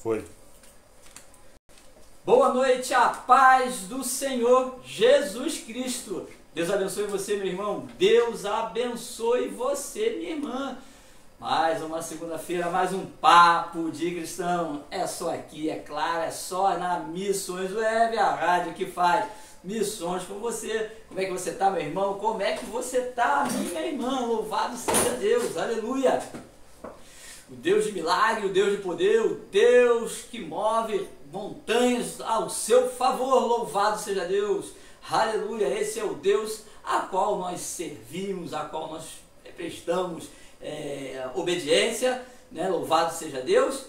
Foi. Boa noite, a paz do Senhor Jesus Cristo. Deus abençoe você, meu irmão. Deus abençoe você, minha irmã. Mais uma segunda-feira, mais um papo de cristão. É só aqui, é claro, é só na Missões Web, a rádio que faz missões com você. Como é que você está, meu irmão? Como é que você está, minha irmã? Louvado seja Deus, aleluia. O Deus de milagre, o Deus de poder, o Deus que move montanhas ao seu favor, louvado seja Deus, aleluia. Esse é o Deus a qual nós servimos, a qual nós prestamos obediência, né? Louvado seja Deus.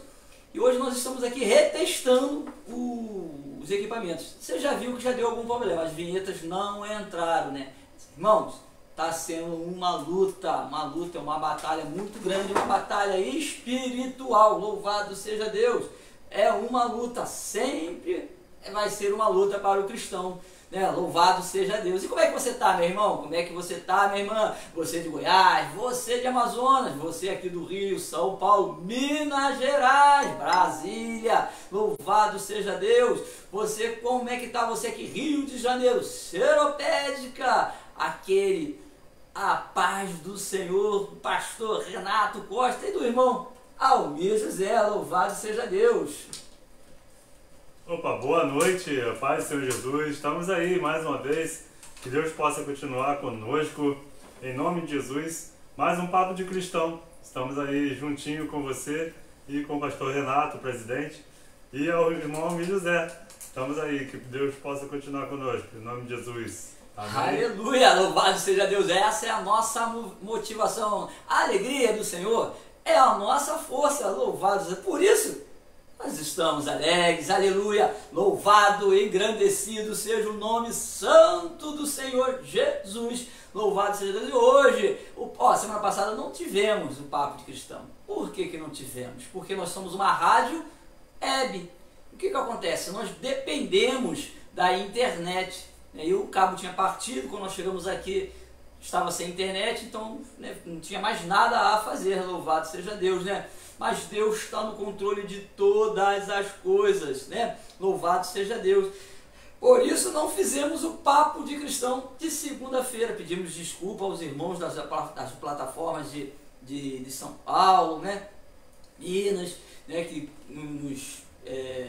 E hoje nós estamos aqui retestando os equipamentos. Você já viu que já deu algum problema, as vinhetas não entraram, né? Irmãos, está sendo uma luta, uma batalha muito grande, uma batalha espiritual, louvado seja Deus. É uma luta, sempre vai ser uma luta para o cristão, né? Louvado seja Deus. E como é que você está, meu irmão? Como é que você está, minha irmã? Você de Goiás, você de Amazonas, você aqui do Rio, São Paulo, Minas Gerais, Brasília, louvado seja Deus. Você, como é que está? Você aqui, Rio de Janeiro, Seropédica, a paz do Senhor, pastor Renato Costa e do irmão Almir José, louvado seja Deus. Opa, boa noite, a paz do Senhor Jesus. Estamos aí mais uma vez. Que Deus possa continuar conosco, em nome de Jesus. Mais um papo de cristão. Estamos aí juntinho com você e com o pastor Renato, o presidente, e o irmão Almir José. Estamos aí, que Deus possa continuar conosco, em nome de Jesus. Amém. Aleluia, louvado seja Deus. Essa é a nossa motivação. A alegria do Senhor é a nossa força, louvado seja. Por isso, nós estamos alegres, aleluia. Louvado e engrandecido seja o nome santo do Senhor Jesus. Louvado seja Deus. E hoje, semana passada não tivemos o Papo de Cristão. Por que não tivemos? Porque nós somos uma rádio web. O que acontece? Nós dependemos da internet. E o cabo tinha partido, quando nós chegamos aqui estava sem internet, então, né, não tinha mais nada a fazer, louvado seja Deus, né? Mas Deus está no controle de todas as coisas, né? Louvado seja Deus. Por isso não fizemos o Papo de Cristão de segunda-feira. Pedimos desculpa aos irmãos das plataformas de São Paulo, né? Minas, né? Que nos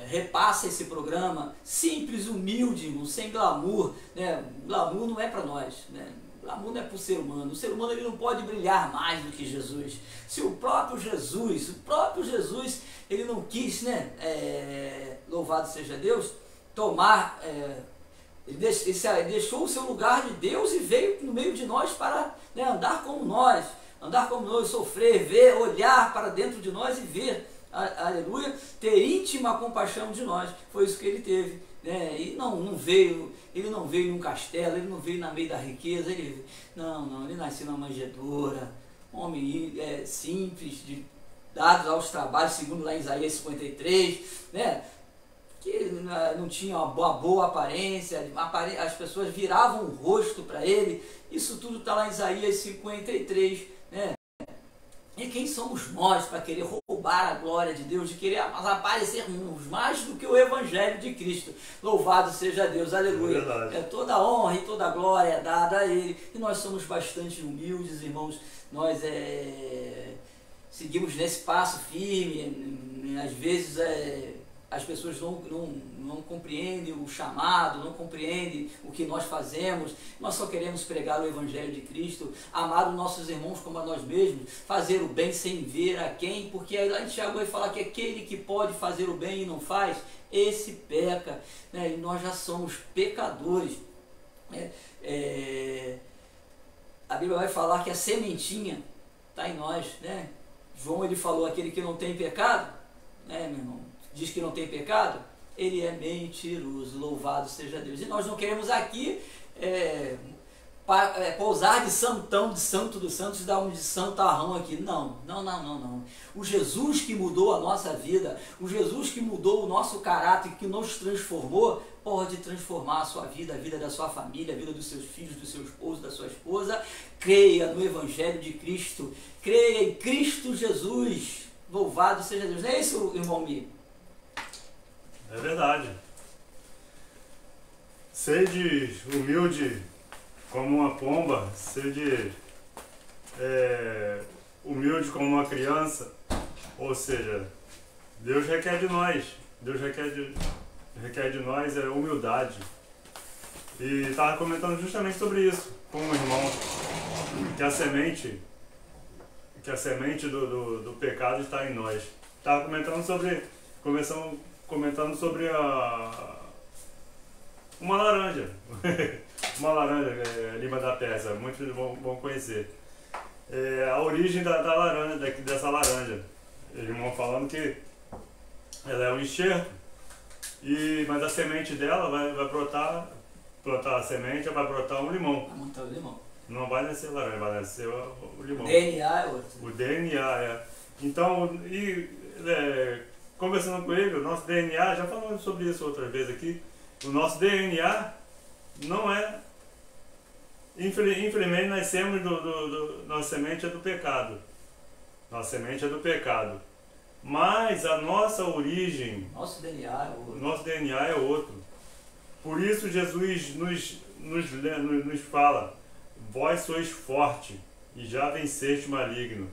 repassa esse programa simples, humilde, sem glamour, né? Glamour não é para nós, né? Glamour não é para o ser humano. O ser humano ele não pode brilhar mais do que Jesus. Se o próprio Jesus, ele não quis, né? Louvado seja Deus, tomar, ele deixou o seu lugar de Deus e veio no meio de nós para, né, andar como nós, sofrer, ver, olhar para dentro de nós e ver, aleluia, ter íntima compaixão de nós. Foi isso que ele teve, né? E ele não veio num castelo, ele não veio na meio da riqueza, ele nasceu na manjedoura, homem simples, dados aos trabalhos, segundo lá em Isaías 53, né? Que não tinha uma boa aparência, as pessoas viravam o rosto para ele. Isso tudo está lá em Isaías 53, né? E quem somos nós para querer roubar a glória de Deus, de querer aparecermos mais do que o Evangelho de Cristo? Louvado seja Deus, aleluia. Toda honra e toda glória é dada a Ele. E nós somos bastante humildes, irmãos. Nós seguimos nesse passo firme. Às vezes as pessoas não compreendem o chamado, não compreendem o que nós fazemos. Nós só queremos pregar o Evangelho de Cristo, amar os nossos irmãos como a nós mesmos, fazer o bem sem ver a quem, porque aí lá em Tiago vai falar que aquele que pode fazer o bem e não faz, esse peca, né? E nós já somos pecadores, né? A Bíblia vai falar que a sementinha está em nós, né? João ele falou, aquele que não tem pecado, né, meu irmão, diz que não tem pecado, ele é mentiroso, louvado seja Deus. E nós não queremos aqui pousar de santão, de santo dos santos, dar um de santarrão aqui. Não. O Jesus que mudou a nossa vida, o Jesus que mudou o nosso caráter, que nos transformou, pode transformar a sua vida, a vida da sua família, a vida dos seus filhos, do seu esposo, da sua esposa. Creia no Evangelho de Cristo, creia em Cristo Jesus, louvado seja Deus. Não é isso, irmão Mi? É verdade. Sede humilde como uma pomba, sede humilde como uma criança. Ou seja, Deus requer de nós. Deus requer de nós humildade. E estava comentando justamente sobre isso com um irmão, que a semente do pecado está em nós. Estava comentando sobre uma laranja. Uma laranja, Lima da Pérsia, muitos vão conhecer. A origem da laranja, dessa laranja. Eles vão falando que ela é um enxerto, mas a semente dela vai brotar a semente, vai brotar um limão. Vai montar o limão. Não vai nascer laranja, vai nascer o limão. O DNA é outro. O DNA, Então, conversando com ele, o nosso DNA, já falamos sobre isso outras vezes aqui, o nosso DNA não é... Infelizmente, nascemos nossa semente é do pecado. Nossa semente é do pecado. Mas a nossa origem... Nosso DNA é outro. Nosso DNA é outro. Por isso Jesus nos fala: vós sois forte e já venceste o maligno.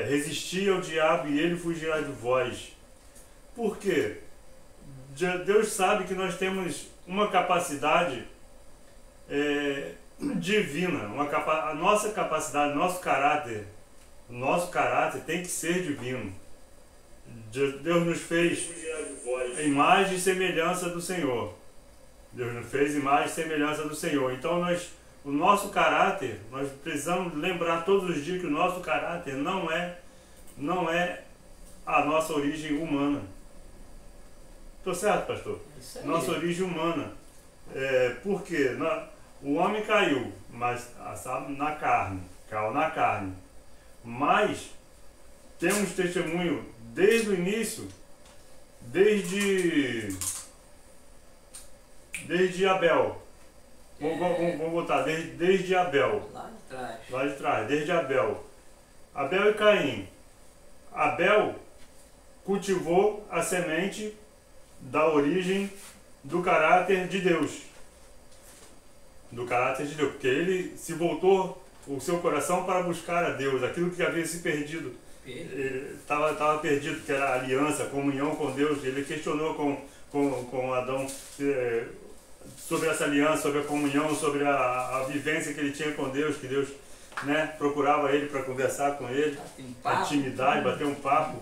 Resisti ao diabo e ele fugirá de vós. Por quê? Deus sabe que nós temos uma capacidade divina. A nossa capacidade, nosso caráter tem que ser divino. Deus nos fez a imagem e semelhança do Senhor. Deus nos fez imagem e semelhança do Senhor. Então o nosso caráter, nós precisamos lembrar todos os dias que o nosso caráter não é a nossa origem humana. Estou certo, pastor? Isso aí. Nossa origem humana. Por quê? O homem caiu, mas caiu na carne. Mas temos testemunho desde o início, desde Abel. Vamos voltar, desde Abel. Lá de trás, desde Abel. Abel e Caim. Abel cultivou a semente da origem do caráter de Deus. Porque ele se voltou o seu coração para buscar a Deus, aquilo que havia se perdido. Ele estava perdido, que era a aliança, a comunhão com Deus. Ele questionou com Adão sobre essa aliança, sobre a comunhão, sobre a vivência que ele tinha com Deus, que Deus procurava ele para conversar com ele, a intimidade, bater um papo.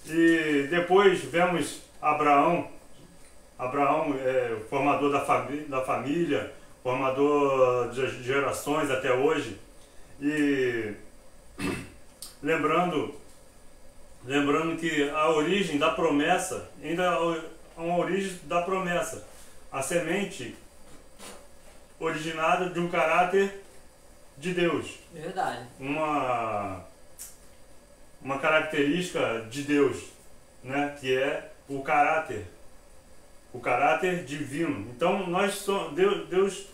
E depois vemos Abraão, formador da família, formador de gerações até hoje. E lembrando que a origem da promessa, ainda é uma origem da promessa, a semente originada de um caráter de Deus. Verdade. Uma característica de Deus, que é o caráter divino. Então Deus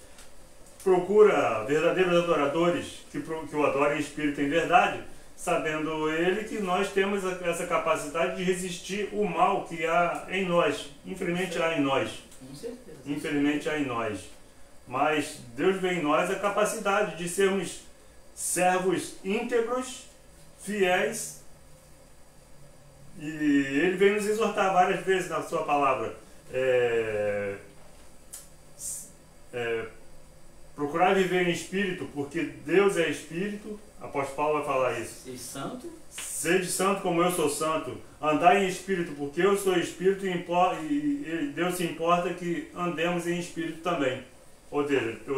procura verdadeiros adoradores que o adorem em espírito e em verdade, sabendo ele que nós temos essa capacidade de resistir o mal que há em nós. Infelizmente há em nós. Com certeza. Infelizmente há em nós. Mas Deus vê em nós a capacidade de sermos servos íntegros, fiéis. E ele vem nos exortar várias vezes na sua palavra. Procurar viver em espírito, porque Deus é espírito. Apóstolo Paulo vai falar isso. Seja santo. Sede santo como eu sou santo. Andai em espírito, porque eu sou espírito e Deus se importa que andemos em espírito também. Ou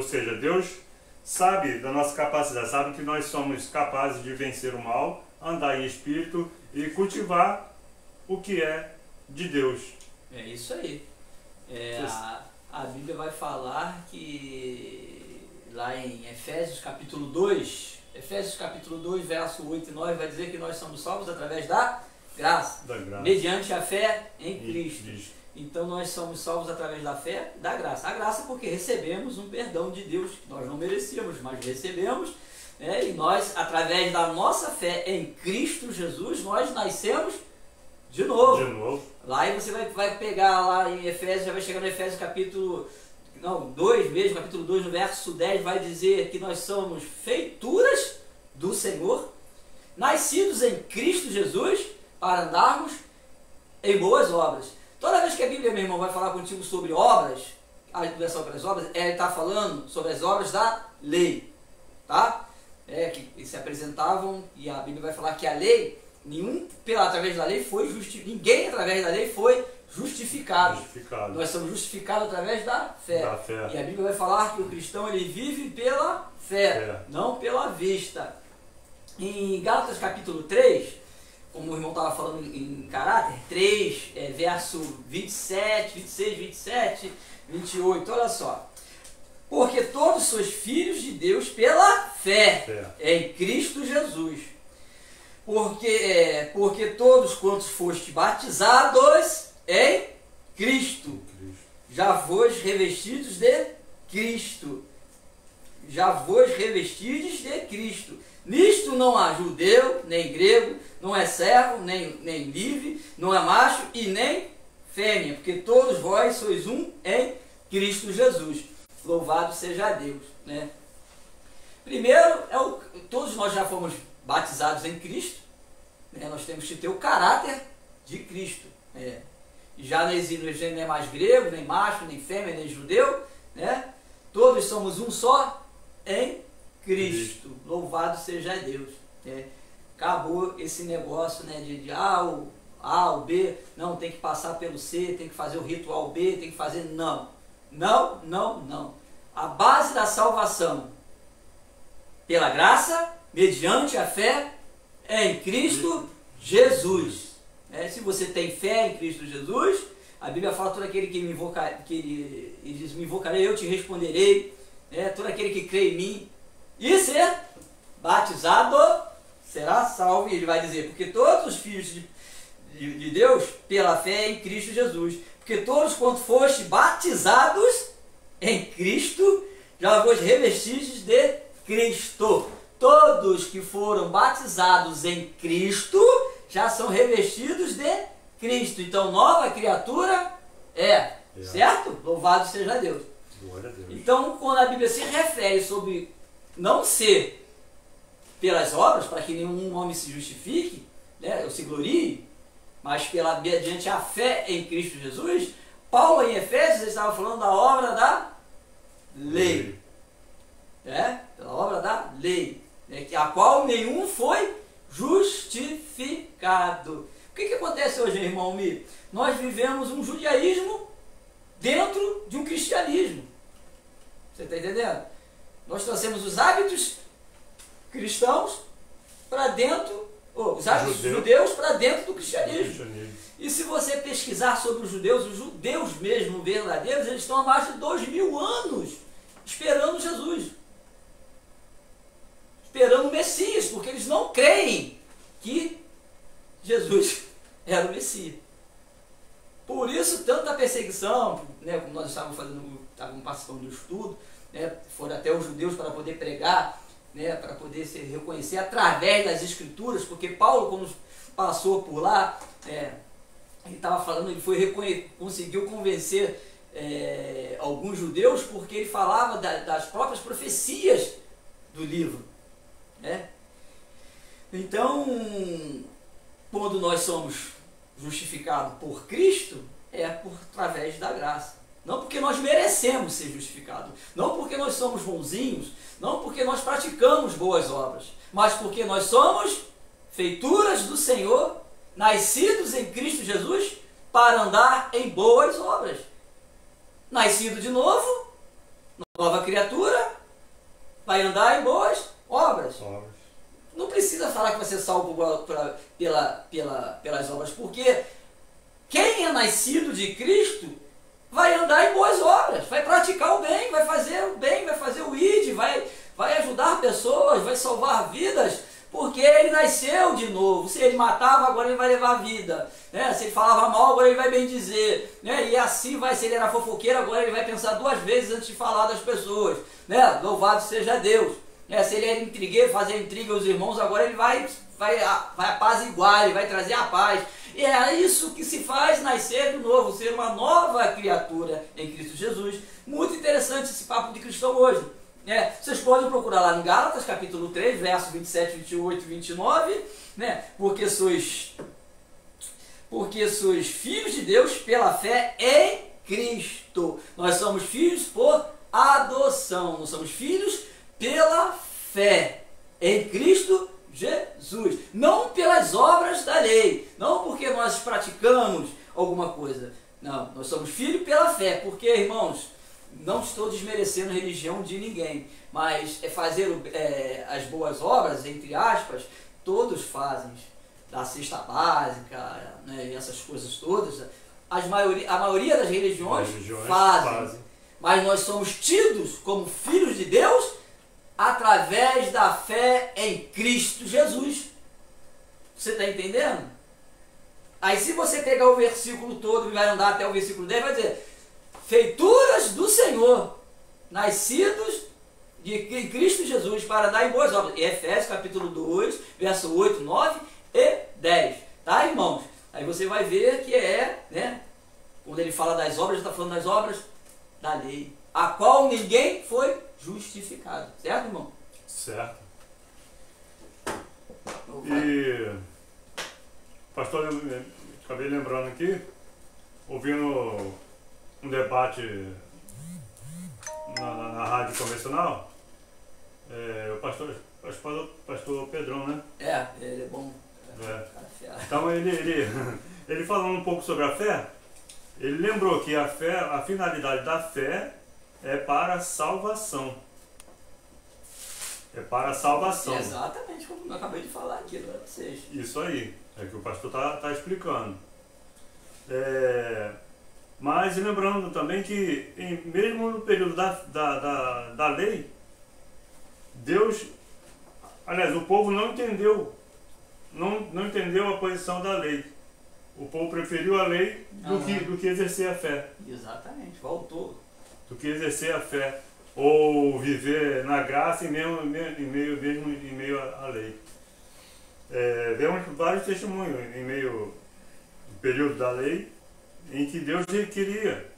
seja, Deus sabe da nossa capacidade, sabe que nós somos capazes de vencer o mal, andar em espírito e cultivar o que é de Deus. É isso aí. A Bíblia vai falar que lá em Efésios capítulo 2, verso 8 e 9, vai dizer que nós somos salvos através da graça, mediante a fé em Cristo. Então nós somos salvos através da fé, da graça. A graça porque recebemos um perdão de Deus que nós não merecíamos, mas recebemos, e nós, através da nossa fé em Cristo Jesus, nós nascemos de novo. De novo. Lá e você vai pegar lá em Efésios, já vai chegar no Efésios capítulo 2 mesmo, capítulo 2, no verso 10, vai dizer que nós somos feituras do Senhor, nascidos em Cristo Jesus, para andarmos em boas obras. Toda vez que a Bíblia, meu irmão, vai falar contigo sobre obras, a versão para as obras, ele está falando sobre as obras da lei, tá? Que se apresentavam, e a Bíblia vai falar que a lei, através da lei foi ninguém através da lei foi justificado. Nós somos justificados através da fé. E a Bíblia vai falar que o cristão ele vive pela fé, não pela vista. Em Gálatas capítulo 3, como o irmão estava falando em caráter, 3, verso 27, 26, 27, 28, olha só. Porque todos sois filhos de Deus pela fé em Cristo Jesus. Porque todos quantos foste batizados em Cristo, já vos revestidos de Cristo. Já vos revestidos de Cristo. Nisto não há judeu, nem grego, não é servo, nem livre, não é macho e nem fêmea, porque todos vós sois um em Cristo Jesus. Louvado seja Deus, né? Primeiro, todos nós já fomos batizados em Cristo, né? Nós temos que ter o caráter de Cristo. Já não é mais grego, nem macho, nem fêmea, nem judeu, né? Todos somos um só em Cristo. Louvado seja Deus. Acabou esse negócio, né, de o A, o B, não, tem que passar pelo C, tem que fazer o ritual B, tem que fazer... Não. A base da salvação, pela graça, mediante a fé, é em Cristo Jesus. Se você tem fé em Cristo Jesus, a Bíblia fala: todo aquele que me invocar, ele diz, me invocarei, eu te responderei. Todo aquele que crê em mim e ser batizado será salvo. E ele vai dizer: porque todos os filhos de Deus, pela fé em Cristo Jesus, porque todos quanto foste batizados em Cristo, já vos revestistes de Cristo. Todos que foram batizados em Cristo já são revestidos de Cristo. Então, nova criatura certo? Louvado seja Deus. Glória a Deus. Então, quando a Bíblia se refere sobre não ser pelas obras, para que nenhum homem se justifique, né, ou se glorie, mas mediante a fé em Cristo Jesus, Paulo em Efésios estava falando da obra da lei. Pela obra da lei, a qual nenhum foi justificado. O que acontece hoje, irmão Mi? Nós vivemos um judaísmo dentro de um cristianismo. Você está entendendo? Nós trouxemos os hábitos cristãos para dentro, os hábitos judeus para dentro do cristianismo. E se você pesquisar sobre os judeus mesmo verdadeiros, eles estão há mais de 2000 anos esperando Jesus. Esperando o Messias, porque eles não creem que Jesus era o Messias. Por isso, tanta perseguição, né, como nós estávamos participando do estudo, né, foram até os judeus para poder pregar, né, para poder se reconhecer através das Escrituras, porque Paulo, quando passou por lá, ele estava falando, ele conseguiu convencer alguns judeus, porque ele falava das próprias profecias do livro. Então, quando nós somos justificados por Cristo, através da graça. Não porque nós merecemos ser justificados, não porque nós somos bonzinhos, não porque nós praticamos boas obras, mas porque nós somos feituras do Senhor, nascidos em Cristo Jesus, para andar em boas obras. Nascido de novo, nova criatura, vai andar em boas obras. Não precisa falar que você é salvo pelas obras, porque quem é nascido de Cristo vai andar em boas obras, vai praticar o bem, vai fazer o bem, vai fazer o ID, vai ajudar pessoas, vai salvar vidas, porque ele nasceu de novo. Se ele matava, agora ele vai levar a vida, né? Se ele falava mal, agora ele vai bem dizer, né? E assim vai. Se ele era fofoqueiro, agora ele vai pensar 2 vezes antes de falar das pessoas, né? Louvado seja Deus. Se ele era intrigueiro, fazia intriga aos irmãos, agora ele vai vai apaziguar, ele vai trazer a paz. E é isso que se faz nascer do novo, ser uma nova criatura em Cristo Jesus. Muito interessante esse papo de cristão hoje. Vocês podem procurar lá em Gálatas, capítulo 3, versos 27, 28 e 29, porque sois filhos de Deus pela fé em Cristo. Nós somos filhos por adoção, nós somos filhos pela fé em Cristo Jesus, não pelas obras da lei, não porque nós praticamos alguma coisa, não, nós somos filhos pela fé, porque, irmãos, não estou desmerecendo a religião de ninguém, mas fazer as boas obras, entre aspas, todos fazem, da cesta básica, e essas coisas todas, a maioria das religiões fazem, mas nós somos tidos como filhos de Deus através da fé em Cristo Jesus. Você está entendendo? Aí se você pegar o versículo todo e vai andar até o versículo 10, vai dizer: feituras do Senhor, nascidos em Cristo Jesus, para dar em boas obras. E Efésios capítulo 2, verso 8, 9 e 10. Tá, irmãos? Aí você vai ver que quando ele fala das obras, ele está falando das obras da lei, a qual ninguém foi justificado. Certo, irmão? Certo. E, pastor, eu acabei lembrando aqui, ouvindo um debate na rádio convencional, o pastor Pedrão, né? Ele é bom. Então ele falando um pouco sobre a fé, ele lembrou que a finalidade da fé é para a salvação. É para a salvação. Exatamente como eu acabei de falar aqui para vocês. Isso aí, é que o pastor está explicando. Mas lembrando também que mesmo no período da lei, Deus, aliás, o povo não entendeu a posição da lei. O povo preferiu a lei do que exercer a fé. Exatamente, voltou. Do que exercer a fé, ou viver na graça em meio à lei. Vemos vários testemunhos em meio ao período da lei, em que Deus queria.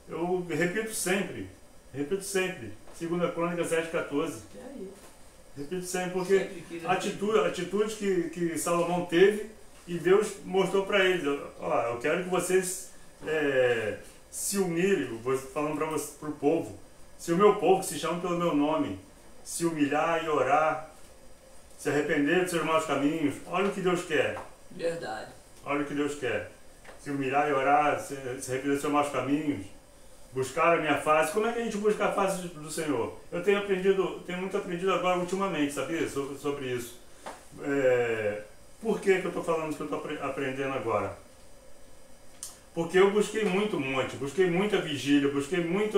Eu repito sempre, 2 Crônicas 7,14. Repito sempre, porque a atitude que Salomão teve, e Deus mostrou para eles: eu quero que vocês se humilhem, falando para o povo. Se o meu povo, que se chama pelo meu nome, se humilhar e orar, se arrepender dos seus maus caminhos, olha o que Deus quer. Verdade. Olha o que Deus quer. Se humilhar e orar, se arrepender dos seus maus caminhos, buscar a minha face. Como é que a gente busca a face do Senhor? Eu tenho muito aprendido agora ultimamente, sabia? Sobre isso. Por que eu estou falando isso que eu estou aprendendo agora? Porque eu busquei muito monte, busquei muita vigília, busquei muita...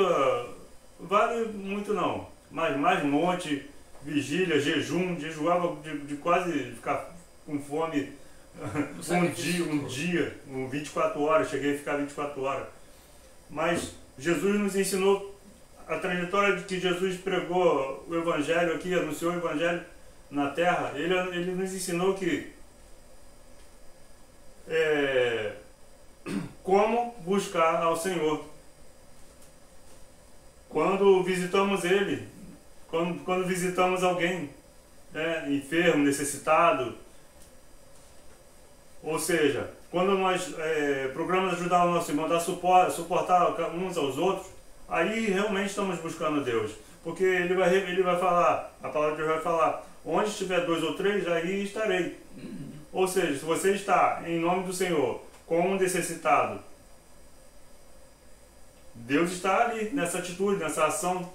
muito não, mas mais monte, vigília, jejuava de quase ficar com fome um dia, 24 horas, cheguei a ficar 24 horas. Mas Jesus nos ensinou a trajetória de que Jesus pregou o Evangelho aqui, anunciou o Evangelho na terra. Ele nos ensinou que como buscar ao Senhor. Quando visitamos Ele, quando visitamos alguém enfermo, necessitado, ou seja, quando nós procuramos ajudar o nosso irmão, suportar uns aos outros, aí realmente estamos buscando Deus. Porque ele vai falar, a palavra de Deus vai falar: onde estiver 2 ou 3, aí estarei. Ou seja, se você está em nome do Senhor com um necessitado, Deus está ali, nessa atitude, nessa ação.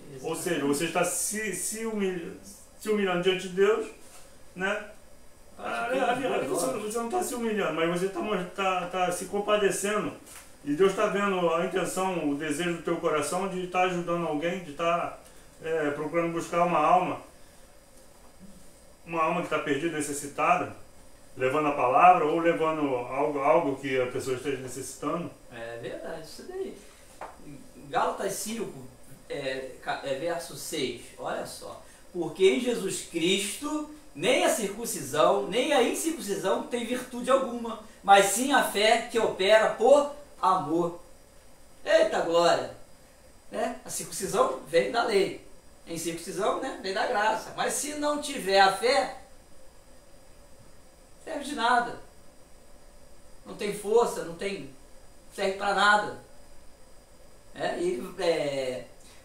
Exatamente. Ou seja, você está se humilhando diante de Deus, né? Você não está se humilhando, mas você está se compadecendo. E Deus está vendo a intenção, o desejo do teu coração de estar ajudando alguém, de estar procurando buscar uma alma que está perdida, necessitada, levando a palavra ou levando algo que a pessoa esteja necessitando. É verdade, isso daí. Gálatas 5, verso 6, olha só. Porque em Jesus Cristo nem a circuncisão, nem a incircuncisão tem virtude alguma, mas sim a fé que opera por amor. Eita glória! Né? A circuncisão vem da lei, a incircuncisão, né, vem da graça. Mas se não tiver a fé, não serve de nada. Não tem força, não serve para nada.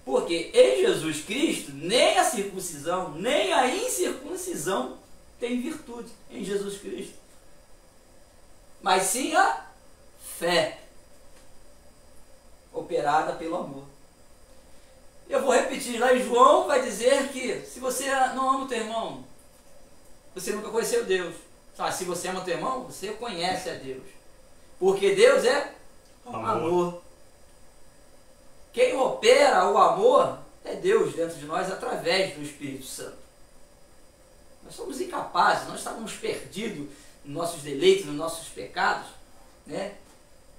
Porque em Jesus Cristo, nem a circuncisão, nem a incircuncisão tem virtude em Jesus Cristo. Mas sim a fé, operada pelo amor. Eu vou repetir, lá em João vai dizer que se você não ama o teu irmão, você nunca conheceu Deus. Se você ama o teu irmão, você conhece a Deus. Porque Deus é amor. Quem opera o amor é Deus dentro de nós através do Espírito Santo. Nós somos incapazes, nós estávamos perdidos nos nossos deleites, nos nossos pecados, né?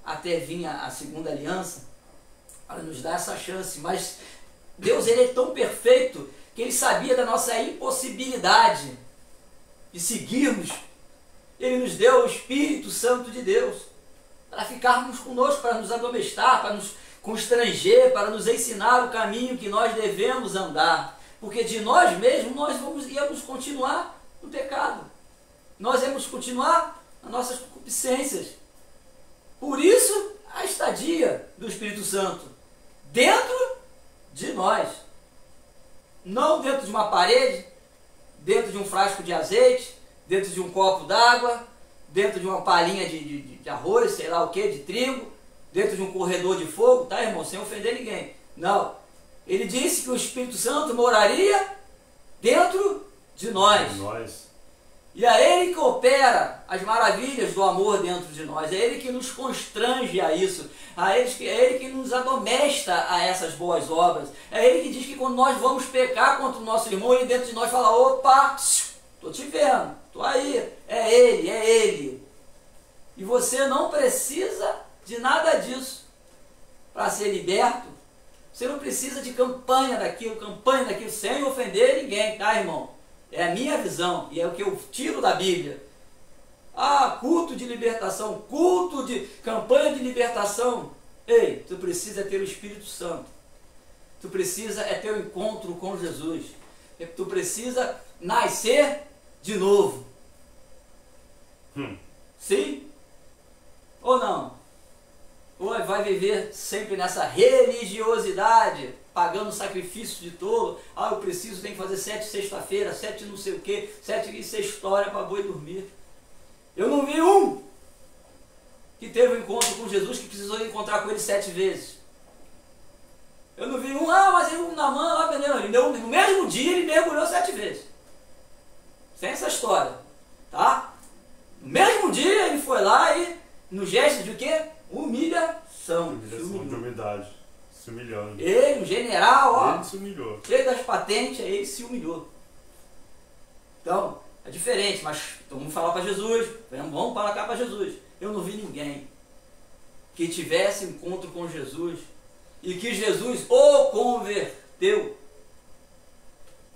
Até vir a segunda aliança para nos dar essa chance. Mas Deus, ele é tão perfeito que ele sabia da nossa impossibilidade de seguirmos. Ele nos deu o Espírito Santo de Deus para ficarmos conosco, para nos admoestar, para nos constranger, para nos ensinar o caminho que nós devemos andar. Porque de nós mesmos nós íamos continuar no pecado. Nós íamos continuar nas nossas concupiscências. Por isso, a estadia do Espírito Santo dentro de nós. Não dentro de uma parede, dentro de um frasco de azeite, dentro de um copo d'água, dentro de uma palhinha de arroz, sei lá o que, de trigo, dentro de um corredor de fogo, tá, irmão? Sem ofender ninguém. Não. Ele disse que o Espírito Santo moraria dentro de nós. E é Ele que opera as maravilhas do amor dentro de nós. É Ele que nos constrange a isso. É Ele que nos admoesta a essas boas obras. É Ele que diz que quando nós vamos pecar contra o nosso irmão, Ele dentro de nós fala: opa, estou te vendo, estou aí. É Ele. E você não precisa de nada disso para ser liberto. Você não precisa de campanha daquilo, sem ofender ninguém, tá, irmão? É a minha visão e é o que eu tiro da Bíblia. Culto de libertação, culto de campanha de libertação. Ei, tu precisa ter o Espírito Santo. Tu precisa ter um encontro com Jesus. Tu precisa nascer de novo. Sim? Ou não? Ou vai viver sempre nessa religiosidade, pagando sacrifício de tolo? Eu preciso, tem que fazer 7 sexta-feira, 7 não sei o que, 7 isso é história para boi dormir. Eu não vi um que teve um encontro com Jesus que precisou encontrar com ele 7 vezes. Eu não vi um, mas ele na mão lá vendendo. Ele deu, no mesmo dia ele mergulhou 7 vezes. Sem essa história, tá? No mesmo dia ele foi lá e, no gesto de o quê? Humilhação. De humildade. Se humilhando. Ele, o general, ele se humilhou. Cheio das patentes, ele se humilhou. Então, é diferente, mas então vamos falar para Jesus. Vamos para cá para Jesus. Eu não vi ninguém que tivesse encontro com Jesus e que Jesus o converteu,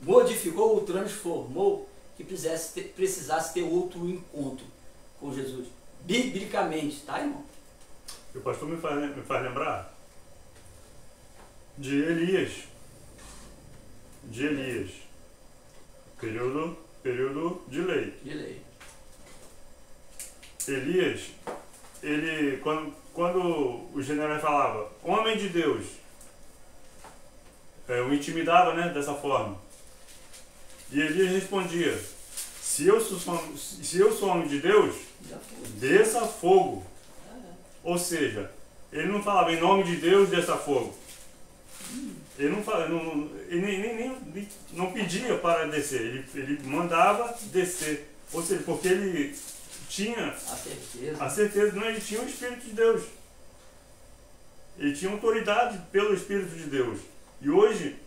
modificou, o transformou, que precisasse ter outro encontro com Jesus. Biblicamente, tá, irmão? E o pastor me faz lembrar de Elias. Período de lei. Elias, ele, quando o general falava, homem de Deus, o intimidava, né, dessa forma. E Elias respondia: se eu sou homem de Deus, desça fogo. Ou seja, ele não falava em nome de Deus, desça fogo. Ele não falava, ele nem não pedia para descer, ele mandava descer. Ou seja, porque ele tinha a certeza, não, ele tinha o Espírito de Deus. Ele tinha autoridade pelo Espírito de Deus. E hoje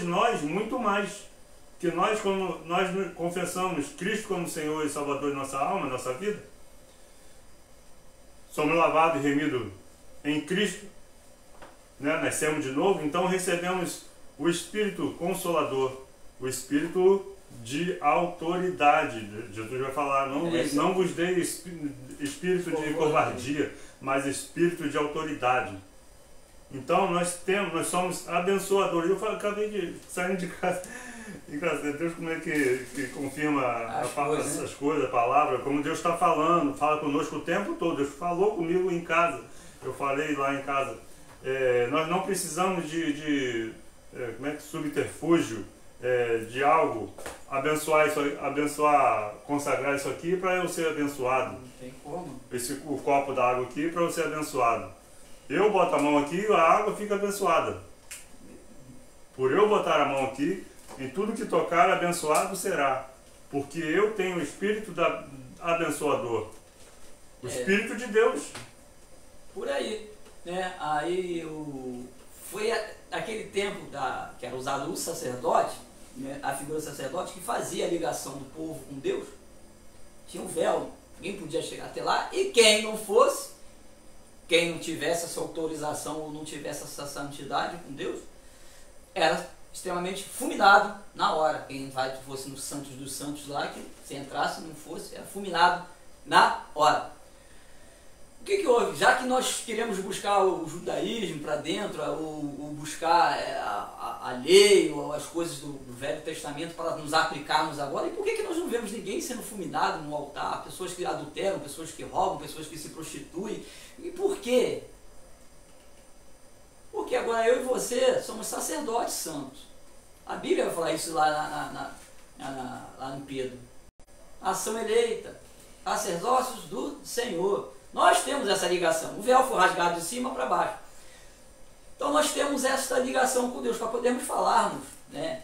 nós, muito mais, que nós, quando nós confessamos Cristo como Senhor e Salvador de nossa alma, nossa vida, somos lavados e remidos em Cristo, né? Nascemos de novo, então recebemos o Espírito Consolador, o Espírito de autoridade. Jesus vai falar, não vos dei espírito de covardia, mas espírito de autoridade. Então nós somos abençoadores. Eu acabei de sair de casa. Engraçado, Deus como é que confirma as coisas, a palavra, como Deus está falando, fala conosco o tempo todo. Deus falou comigo em casa, eu falei lá em casa. Nós não precisamos de subterfúgio, de algo, abençoar, consagrar isso aqui para eu ser abençoado. Não tem como. O copo da água aqui para eu ser abençoado. Eu boto a mão aqui, a água fica abençoada. Por eu botar a mão aqui, em tudo que tocar, abençoado será. Porque eu tenho o espírito abençoador. O Espírito de Deus. Por aí. Né? Aí foi aquele tempo que era usado o sacerdote, né? A figura do sacerdote, que fazia a ligação do povo com Deus. Tinha um véu, ninguém podia chegar até lá. E quem não fosse, quem não tivesse essa autorização ou não tivesse essa santidade com Deus, era extremamente fulminado na hora. Quem fosse no Santos dos Santos lá, que se entrasse, não fosse, era fulminado na hora. O que houve? Já que nós queremos buscar o judaísmo para dentro, ou buscar a lei, ou as coisas do Velho Testamento para nos aplicarmos agora, e por que nós não vemos ninguém sendo fulminado no altar? Pessoas que adulteram, pessoas que roubam, pessoas que se prostituem. E por quê? Porque agora eu e você somos sacerdotes santos. A Bíblia vai falar isso lá em Pedro. Nação eleita, sacerdócios do Senhor. Nós temos essa ligação. O véu foi rasgado de cima para baixo. Então nós temos essa ligação com Deus para podermos falarmos, né,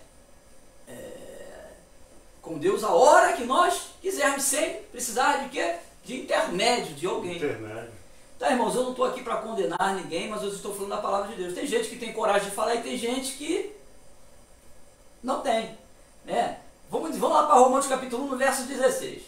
com Deus a hora que nós quisermos, sem precisar de quê? De intermédio de alguém. Intermédio. Tá, irmãos, eu não estou aqui para condenar ninguém, mas eu estou falando da palavra de Deus. Tem gente que tem coragem de falar e tem gente que não tem. Né? Vamos lá para Romanos capítulo 1, no verso 16.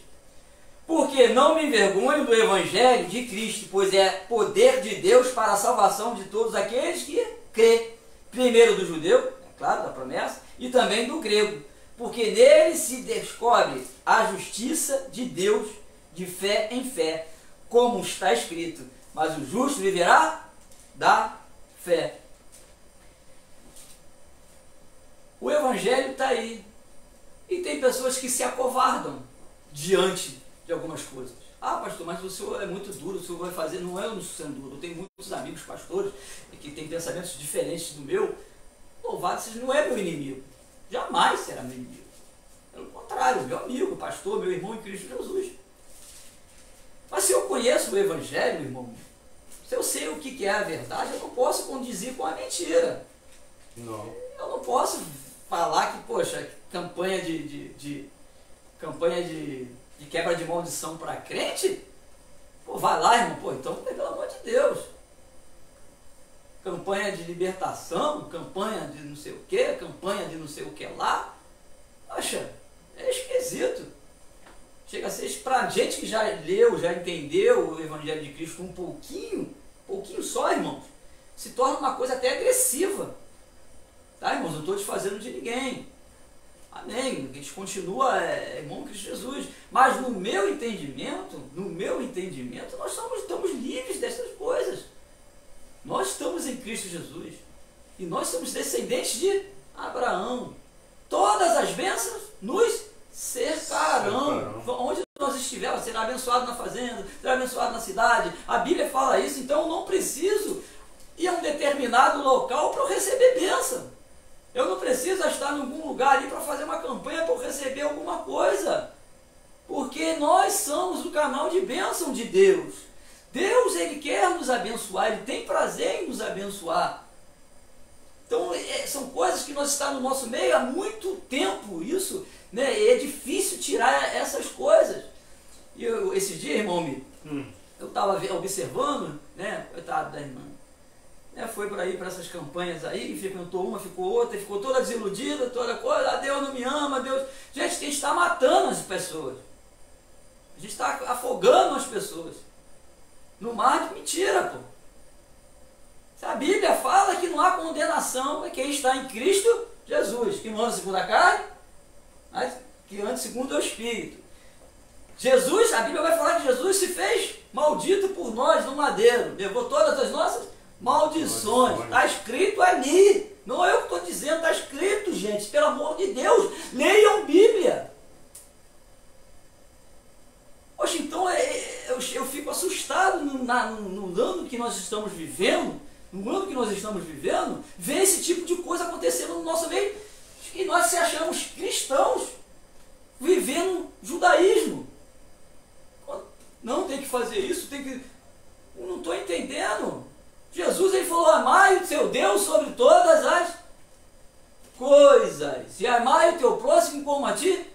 Porque não me envergonho do Evangelho de Cristo, pois é poder de Deus para a salvação de todos aqueles que crê. Primeiro do judeu, é claro, da promessa, e também do grego. Porque nele se descobre a justiça de Deus de fé em fé, como está escrito. Mas o justo viverá da fé. O Evangelho está aí. E tem pessoas que se acovardam diante de algumas coisas. Ah, pastor, mas o senhor é muito duro, o senhor vai fazer... Não é eu não sendo duro. Eu tenho muitos amigos pastores que têm pensamentos diferentes do meu. Louvado seja, não é meu inimigo. Jamais será meu inimigo. Pelo contrário, meu amigo, pastor, meu irmão em Cristo Jesus. Mas se eu conheço o Evangelho, irmão, se eu sei o que é a verdade, eu não posso condizer com a mentira. Não. Eu não posso falar que, poxa, campanha de quebra de maldição para crente? Pô, vai lá, irmão. Pô, então, pelo amor de Deus. Campanha de libertação, campanha de não sei o que, campanha de não sei o que lá. Poxa, é esquisito. Chega a ser para gente que já leu, já entendeu o Evangelho de Cristo um pouquinho só, irmãos, se torna uma coisa até agressiva. Tá, irmãos? Não estou desfazendo de ninguém. Amém. A gente continua irmão Cristo Jesus. Mas no meu entendimento, nós estamos livres dessas coisas. Nós estamos em Cristo Jesus. E nós somos descendentes de Abraão. Todas as bênçãos nos cercarão. Onde nós estivermos, será abençoado na fazenda, será abençoado na cidade. A Bíblia fala isso, então eu não preciso ir a um determinado local para eu receber bênção. Eu não preciso estar em algum lugar ali para fazer uma campanha para eu receber alguma coisa. Porque nós somos o canal de bênção de Deus. Deus, Ele quer nos abençoar, Ele tem prazer em nos abençoar. Então, são coisas que nós estamos no nosso meio há muito tempo, isso, né? E é difícil tirar essas coisas. E esses dias, irmão, eu estava observando, né? Coitado da irmã. Foi por aí, para essas campanhas aí, frequentou uma, ficou outra, ficou toda desiludida, toda coisa, Deus não me ama, Deus... Gente, a gente está matando as pessoas. A gente está afogando as pessoas. No mar de mentira, pô. Se a Bíblia fala que não há condenação para quem está em Cristo Jesus, que não anda segundo a carne, mas que ande segundo o Espírito. Jesus, a Bíblia vai falar que Jesus se fez maldito por nós no madeiro, levou todas as nossas maldições. Está escrito ali, não é eu que estou dizendo, está escrito, gente, pelo amor de Deus, leiam Bíblia. Poxa, então eu fico assustado no ano que nós estamos vivendo, ver esse tipo de coisa acontecendo no nosso meio, e nós se achamos cristãos, vivendo judaísmo. Não tem que fazer isso, tem que... Eu não estou entendendo. Jesus, ele falou, amai o seu Deus sobre todas as coisas, e amai o teu próximo como a ti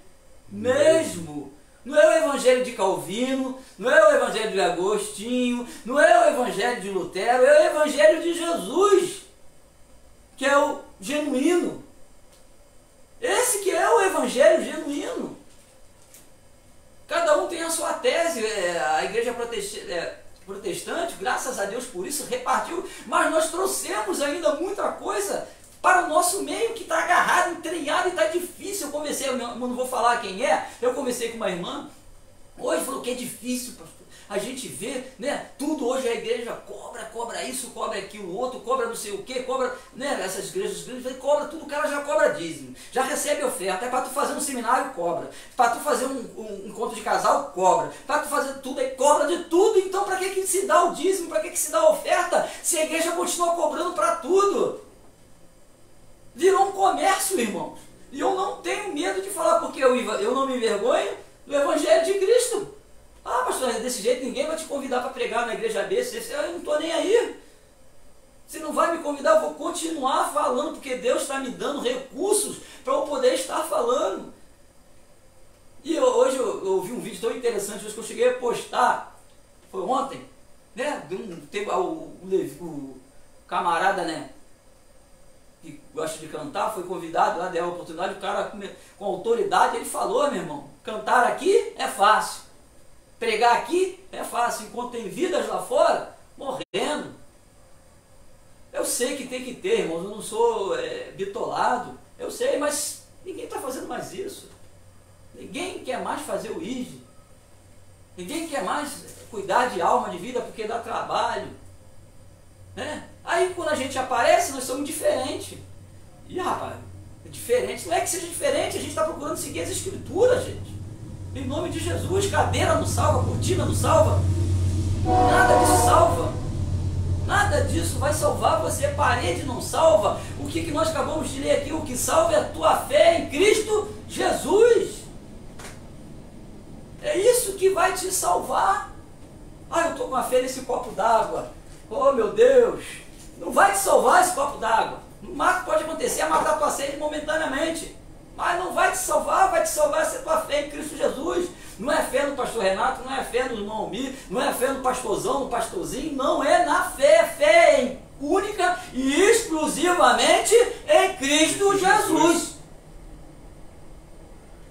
mesmo. Não é o evangelho de Calvino, não é o evangelho de Agostinho, não é o evangelho de Lutero, é o evangelho de Jesus, que é o genuíno. Esse que é o evangelho genuíno. Cada um tem a sua tese, a igreja protestante, graças a Deus por isso, repartiu, mas nós trouxemos ainda muita coisa para o nosso meio que está agarrado, entranhado e está difícil. Eu conversei, eu não vou falar quem é, eu conversei com uma irmã, hoje falou que é difícil, pastor. A gente vê, né, tudo hoje a igreja cobra isso, cobra aquilo, outro, cobra não sei o que, cobra, né, essas igrejas grandes, cobra tudo, o cara já cobra dízimo, já recebe oferta, é para tu fazer um seminário, cobra, para tu fazer um encontro de casal, cobra, para tu fazer tudo, aí cobra de tudo. Então para que se dá o dízimo, para que se dá a oferta, se a igreja continua cobrando para tudo? Virou um comércio, irmãos, e eu não tenho medo de falar, porque eu não me envergonho do evangelho de Cristo. Ah, pastor, desse jeito ninguém vai te convidar para pregar na igreja B, eu não estou nem aí. Se não vai me convidar, eu vou continuar falando, porque Deus está me dando recursos para eu poder estar falando. E hoje eu ouvi um vídeo tão interessante, hoje que eu cheguei a postar, foi ontem, né? Teve o camarada, né, que gosta de cantar, foi convidado lá, deu a oportunidade, o cara com autoridade, ele falou, meu irmão, cantar aqui é fácil. Pregar aqui é fácil, enquanto tem vidas lá fora, morrendo. Eu sei que tem que ter, irmãos, eu não sou bitolado, eu sei, mas ninguém está fazendo mais isso. Ninguém quer mais fazer o ID. Ninguém quer mais cuidar de alma, de vida, porque dá trabalho. Né? Aí quando a gente aparece, nós somos diferentes. E rapaz, é diferente, não é que seja diferente, a gente está procurando seguir as escrituras, gente. Em nome de Jesus, cadeira não salva, cortina não salva, nada disso salva, nada disso vai salvar você, parede não salva. O que nós acabamos de ler aqui, o que salva é a tua fé em Cristo Jesus, é isso que vai te salvar. Ah, eu estou com a fé nesse copo d'água, oh meu Deus, não vai te salvar esse copo d'água. No máximo pode acontecer é matar a tua sede momentaneamente, mas não vai te salvar essa tua fé em Cristo Jesus. Não é fé no pastor Renato, não é fé no irmão Almir, não é fé no pastorzão, no pastorzinho, não é na fé, é fé única e exclusivamente em Cristo Jesus.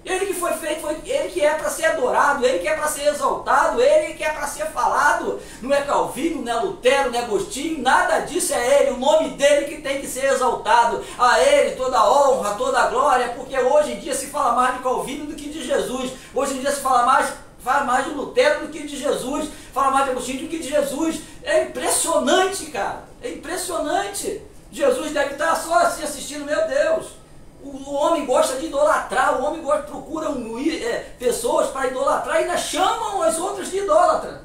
Ele que foi feito, ele que é para ser adorado, ele que é para ser exaltado, ele que é para ser falado. Não é Calvino, não é Lutero, não é Agostinho, nada disso é ele. O nome dele que tem que ser exaltado. A ele toda a honra, toda a glória, porque hoje em dia se fala mais de Calvino do que de Jesus. Hoje em dia se fala mais de Lutero do que de Jesus, fala mais de Agostinho do que de Jesus. É impressionante, cara, é impressionante. Jesus deve estar só assim assistindo, meu Deus. O homem gosta de idolatrar, o homem procura pessoas para idolatrar e ainda chamam as outras de idólatra.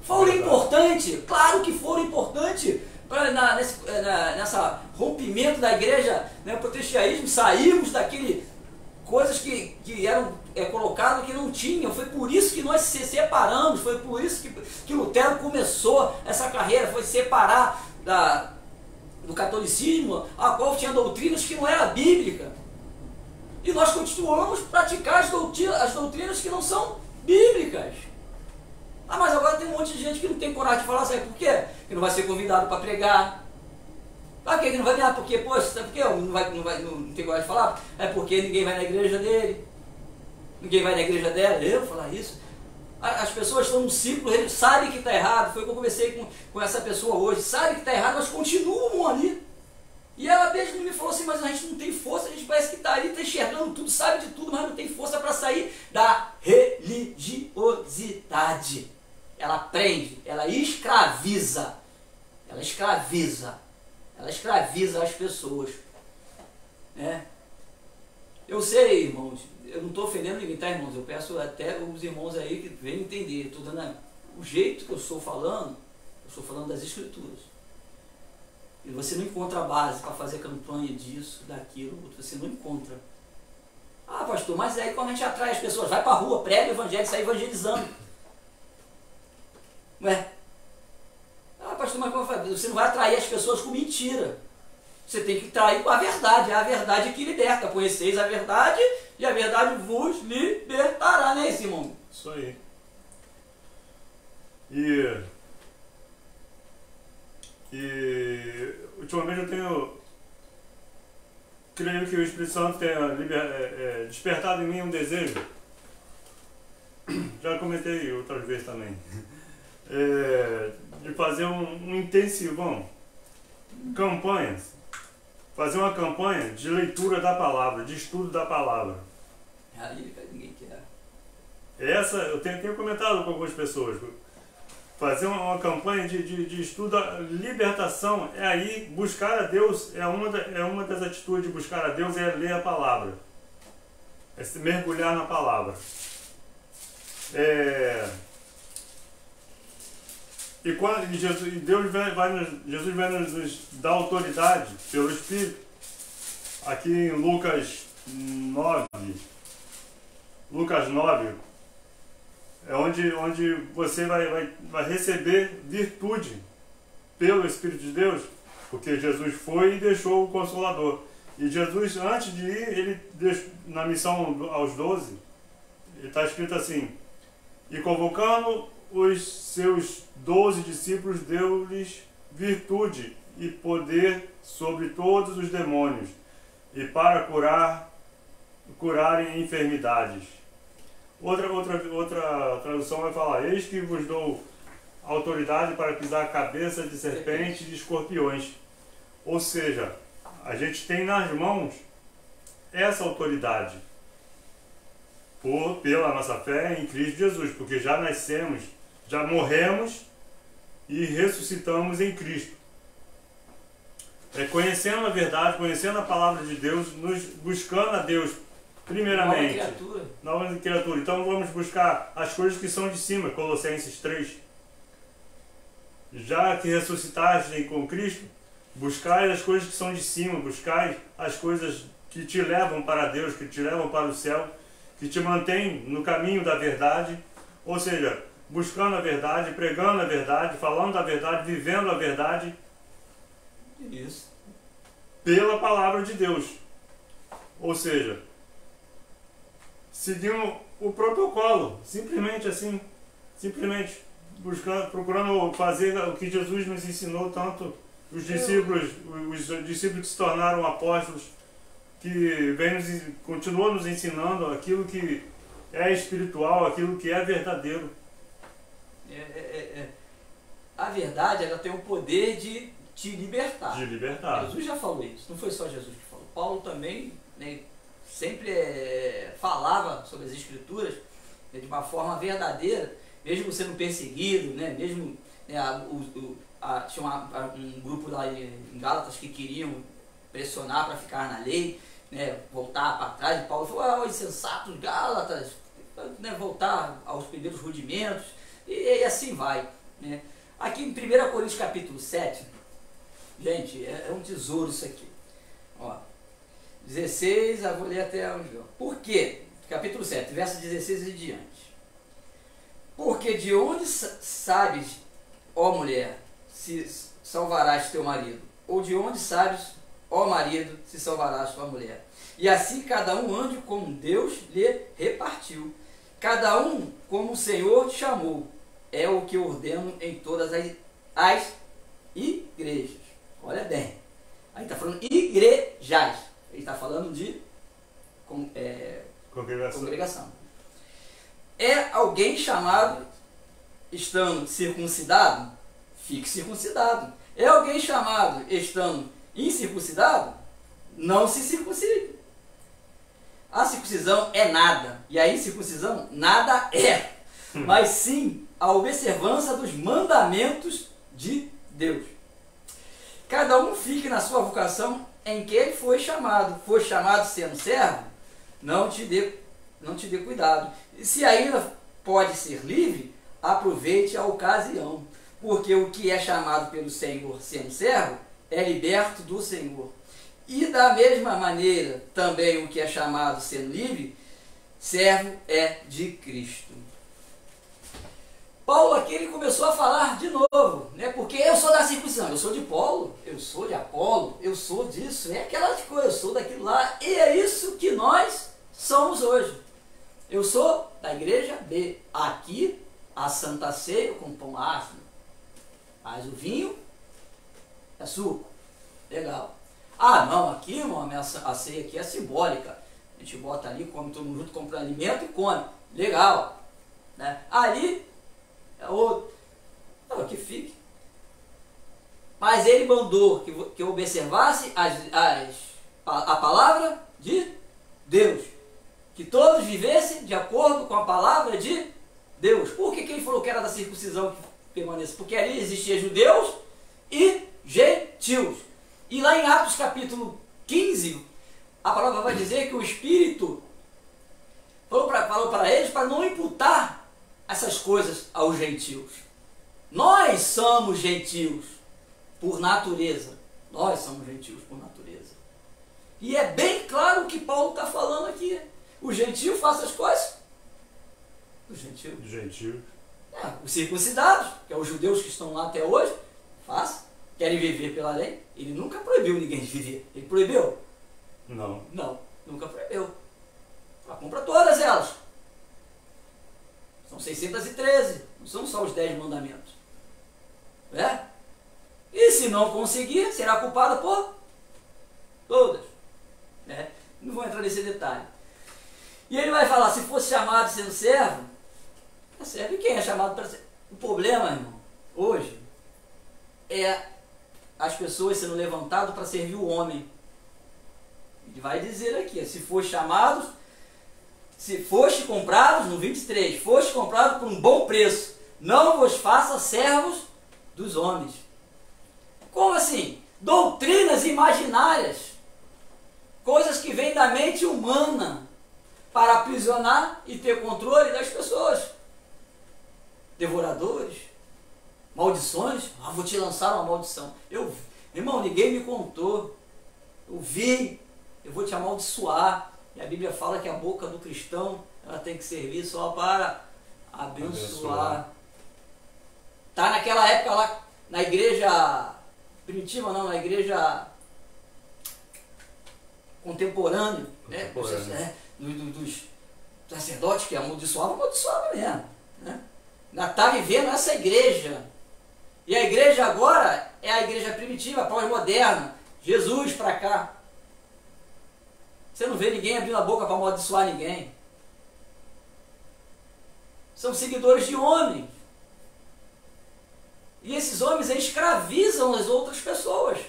Foram importantes, claro que foram importantes, nessa rompimento da igreja, né, o protestantismo, saímos daquele coisas que eram colocadas que não tinham. Foi por isso que nós se separamos, foi por isso que Lutero começou essa carreira, foi separar do catolicismo, a qual tinha doutrinas que não era bíblica. E nós continuamos a praticar as doutrinas que não são bíblicas. Ah, mas agora tem um monte de gente que não tem coragem de falar, sabe por quê? Que não vai ser convidado para pregar. Ah, que não vai ganhar, porque, poxa, sabe por quê? Não tem coragem de falar? É porque ninguém vai na igreja dele. Ninguém vai na igreja dela. Eu falar isso? As pessoas estão num ciclo, eles sabem que está errado. Foi o que eu conversei com essa pessoa hoje. Sabem que está errado, mas continuam ali. E ela mesmo me falou assim, mas a gente não tem força, a gente parece que está ali, está enxergando tudo, sabe de tudo, mas não tem força para sair da religiosidade. Ela prende, ela escraviza as pessoas. Né? Eu sei, irmãos, eu não estou ofendendo ninguém, tá, irmãos? Eu peço até os irmãos aí que venham entender. Estou dando o jeito que eu estou falando das Escrituras. E você não encontra a base para fazer campanha disso, daquilo, você não encontra. Ah, pastor, mas aí como a gente atrai as pessoas? Vai para a rua, prega o evangelho, sai evangelizando. Ué? Ah, pastor, mas como eu falei? Você não vai atrair as pessoas com mentira. Você tem que atrair com a verdade. É a verdade que liberta. Conheceis a verdade e a verdade vos libertará, né, Simão? Isso aí. E ultimamente eu creio que o Espírito Santo tenha despertado em mim um desejo. Já comentei outras vezes também. De fazer um intensivão, campanhas. Fazer uma campanha de leitura da palavra, de estudo da palavra. Aí ninguém quer. Essa eu tenho comentado com algumas pessoas. Fazer uma campanha de estudo da libertação é aí buscar a Deus, é uma das atitudes de buscar a Deus, é ler a palavra. É se mergulhar na palavra. Jesus vai nos dar autoridade pelo Espírito. Aqui em Lucas 9, é onde você vai receber virtude pelo Espírito de Deus, porque Jesus foi e deixou o Consolador. E Jesus, antes de ir, ele deixou, na missão aos 12, está escrito assim: e convocando os seus 12 discípulos, deu-lhes virtude e poder sobre todos os demônios, e para curarem enfermidades. Outra tradução vai falar: eis que vos dou autoridade para pisar a cabeça de serpentes e de escorpiões. Ou seja, a gente tem nas mãos essa autoridade pela nossa fé em Cristo Jesus, porque já nascemos, já morremos e ressuscitamos em Cristo. Conhecendo a verdade, conhecendo a palavra de Deus, buscando a Deus primeiramente. Nova criatura. Então vamos buscar as coisas que são de cima, Colossenses 3. Já que ressuscitaste com Cristo, buscai as coisas que são de cima, buscai as coisas que te levam para Deus, que te levam para o céu, que te mantém no caminho da verdade, ou seja, buscando a verdade, pregando a verdade, falando a verdade, vivendo a verdade. Isso. Pela palavra de Deus. Ou seja, seguindo o protocolo, simplesmente assim, procurando fazer o que Jesus nos ensinou tanto, os discípulos que se tornaram apóstolos, que continua nos ensinando aquilo que é espiritual, aquilo que é verdadeiro. A verdade, ela tem o poder de te libertar. De libertar. Jesus já falou isso, não foi só Jesus que falou. Paulo também, né, sempre falava sobre as Escrituras, né, de uma forma verdadeira, mesmo sendo perseguido, né, mesmo tinha um grupo lá em Gálatas que queriam pressionar para ficar na lei, né, voltar para trás, e Paulo falou: insensatos Gálatas, né, voltar aos primeiros rudimentos, e assim vai. Né. Aqui em 1 Coríntios capítulo 7, gente, é um tesouro isso aqui. Ó, 16, eu vou ler até onde. Por quê? Capítulo 7, verso 16 e diante. Porque de onde sabes, ó mulher, se salvarás teu marido? Ou de onde sabes, ó marido, se salvarás tua mulher? E assim cada um ande como Deus lhe repartiu. Cada um como o Senhor te chamou. É o que ordeno em todas as igrejas. Olha bem. Aí está falando igrejas. Ele está falando de congregação. É alguém chamado estando circuncidado? Fique circuncidado. É alguém chamado estando incircuncidado, não se circuncide. A circuncisão é nada, e a incircuncisão nada é, mas sim a observância dos mandamentos de Deus. Cada um fique na sua vocação em que ele foi chamado. Foi chamado sendo servo, não te dê cuidado. E se ainda pode ser livre, aproveite a ocasião, porque o que é chamado pelo Senhor sendo servo é liberto do Senhor. E da mesma maneira, também o que é chamado sendo livre, servo é de Cristo. Paulo aqui ele começou a falar de novo, né? Porque eu sou da circuncisão, eu sou de Paulo, eu sou de Apolo, eu sou disso, é aquela coisa, eu sou daquilo lá, e é isso que nós somos hoje. Eu sou da igreja B. Aqui, a Santa Ceia com pão ácido, mas o vinho é suco. Legal. Ah, não, aqui, irmão, a ceia aqui é simbólica. A gente bota ali, come todo mundo junto, compra alimento e come. Legal. Né? Ali é outro. Não, que fique. Mas ele mandou que eu observasse a palavra de Deus. Que todos vivessem de acordo com a palavra de Deus. Por que ele falou que era da circuncisão que permaneça? Porque ali existia judeus e gentios. E lá em Atos capítulo 15, a palavra vai dizer que o Espírito falou para eles para não imputar essas coisas aos gentios. Nós somos gentios por natureza. Nós somos gentios por natureza. E é bem claro o que Paulo está falando aqui. O gentio faz as coisas. Os gentios. Os circuncidados, que é os judeus que estão lá até hoje, faz. Querem viver pela lei. Ele nunca proibiu ninguém de viver. Ele proibiu? Não. Não, nunca proibiu. Ela compra todas elas. São 613. Não são só os 10 mandamentos. É? E se não conseguir, será culpado por todas. É? Não vou entrar nesse detalhe. E ele vai falar, se fosse chamado sendo servo, é servo. E quem é chamado para ser? O problema, irmão, hoje, é as pessoas sendo levantadas para servir o homem. Ele vai dizer aqui, se for chamados, se foste comprados, no 23, foste comprado por um bom preço, não vos faça servos dos homens. Como assim? Doutrinas imaginárias, coisas que vêm da mente humana, para aprisionar e ter controle das pessoas. Devoradores, maldições. Ah, vou te lançar uma maldição. Irmão, ninguém me contou. Eu vi, eu vou te amaldiçoar. E a Bíblia fala que a boca do cristão ela tem que servir só para abençoar. Tá naquela época lá, na igreja primitiva, não, na igreja contemporânea, né? Dos sacerdotes que amaldiçoavam mesmo. Né? Ainda está vivendo essa igreja. E a igreja agora é a igreja primitiva, pós-moderna. Jesus para cá. Você não vê ninguém abrindo a boca para amaldiçoar ninguém. São seguidores de homens. E esses homens escravizam as outras pessoas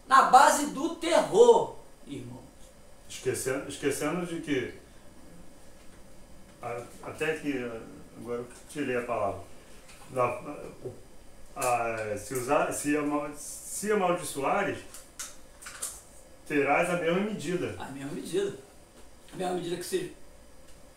na base do terror, irmão. Esquecendo de que, até que, agora eu tirei a palavra, se amaldiçoares, terás a mesma medida. A mesma medida. A mesma medida que seja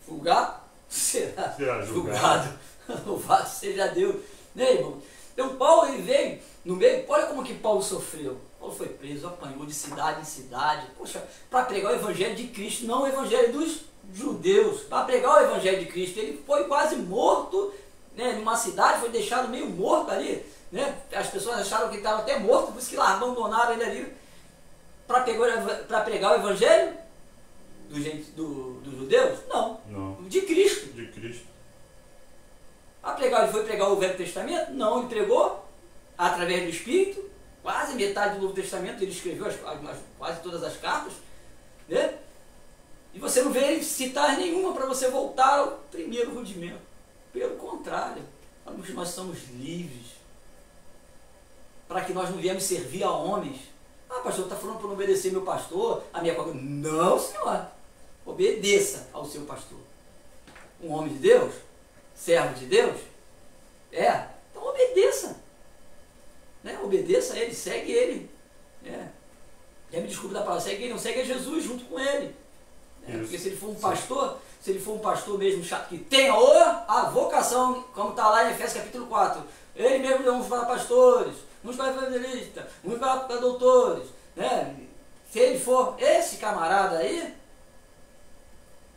julgado, será julgado. Louvado seja Deus. Né, irmão? Então Paulo ele veio no meio, olha como que Paulo sofreu. Paulo foi preso, apanhou de cidade em cidade, poxa, para pregar o evangelho de Cristo, não o evangelho dos judeus, para pregar o evangelho de Cristo. Ele foi quase morto, né, numa cidade, foi deixado meio morto ali, né? As pessoas acharam que ele estava até morto, por isso que lá abandonaram ele ali, para pregar o evangelho dos judeus? Não, de Cristo. De Cristo. Ele foi pregar o Velho Testamento? Não, ele pregou através do Espírito, quase metade do Novo Testamento, ele escreveu quase todas as cartas, né? E você não vê ele citar nenhuma para você voltar ao primeiro rudimento. Pelo contrário, nós somos livres, para que nós não viemos servir a homens. Ah, pastor, está falando para não obedecer meu pastor, a minha congregação. Não, senhor. Obedeça ao seu pastor. Um homem de Deus, servo de Deus, então obedeça. Né? Obedeça a ele, segue ele. Já me desculpe da palavra, segue ele, não segue a Jesus junto com ele. Porque se ele for um pastor mesmo chato, que tenha a vocação, como está lá em Efésios capítulo 4, ele mesmo deu uns para pastores, uns para evangelistas, uns para doutores, né? Se ele for esse camarada aí,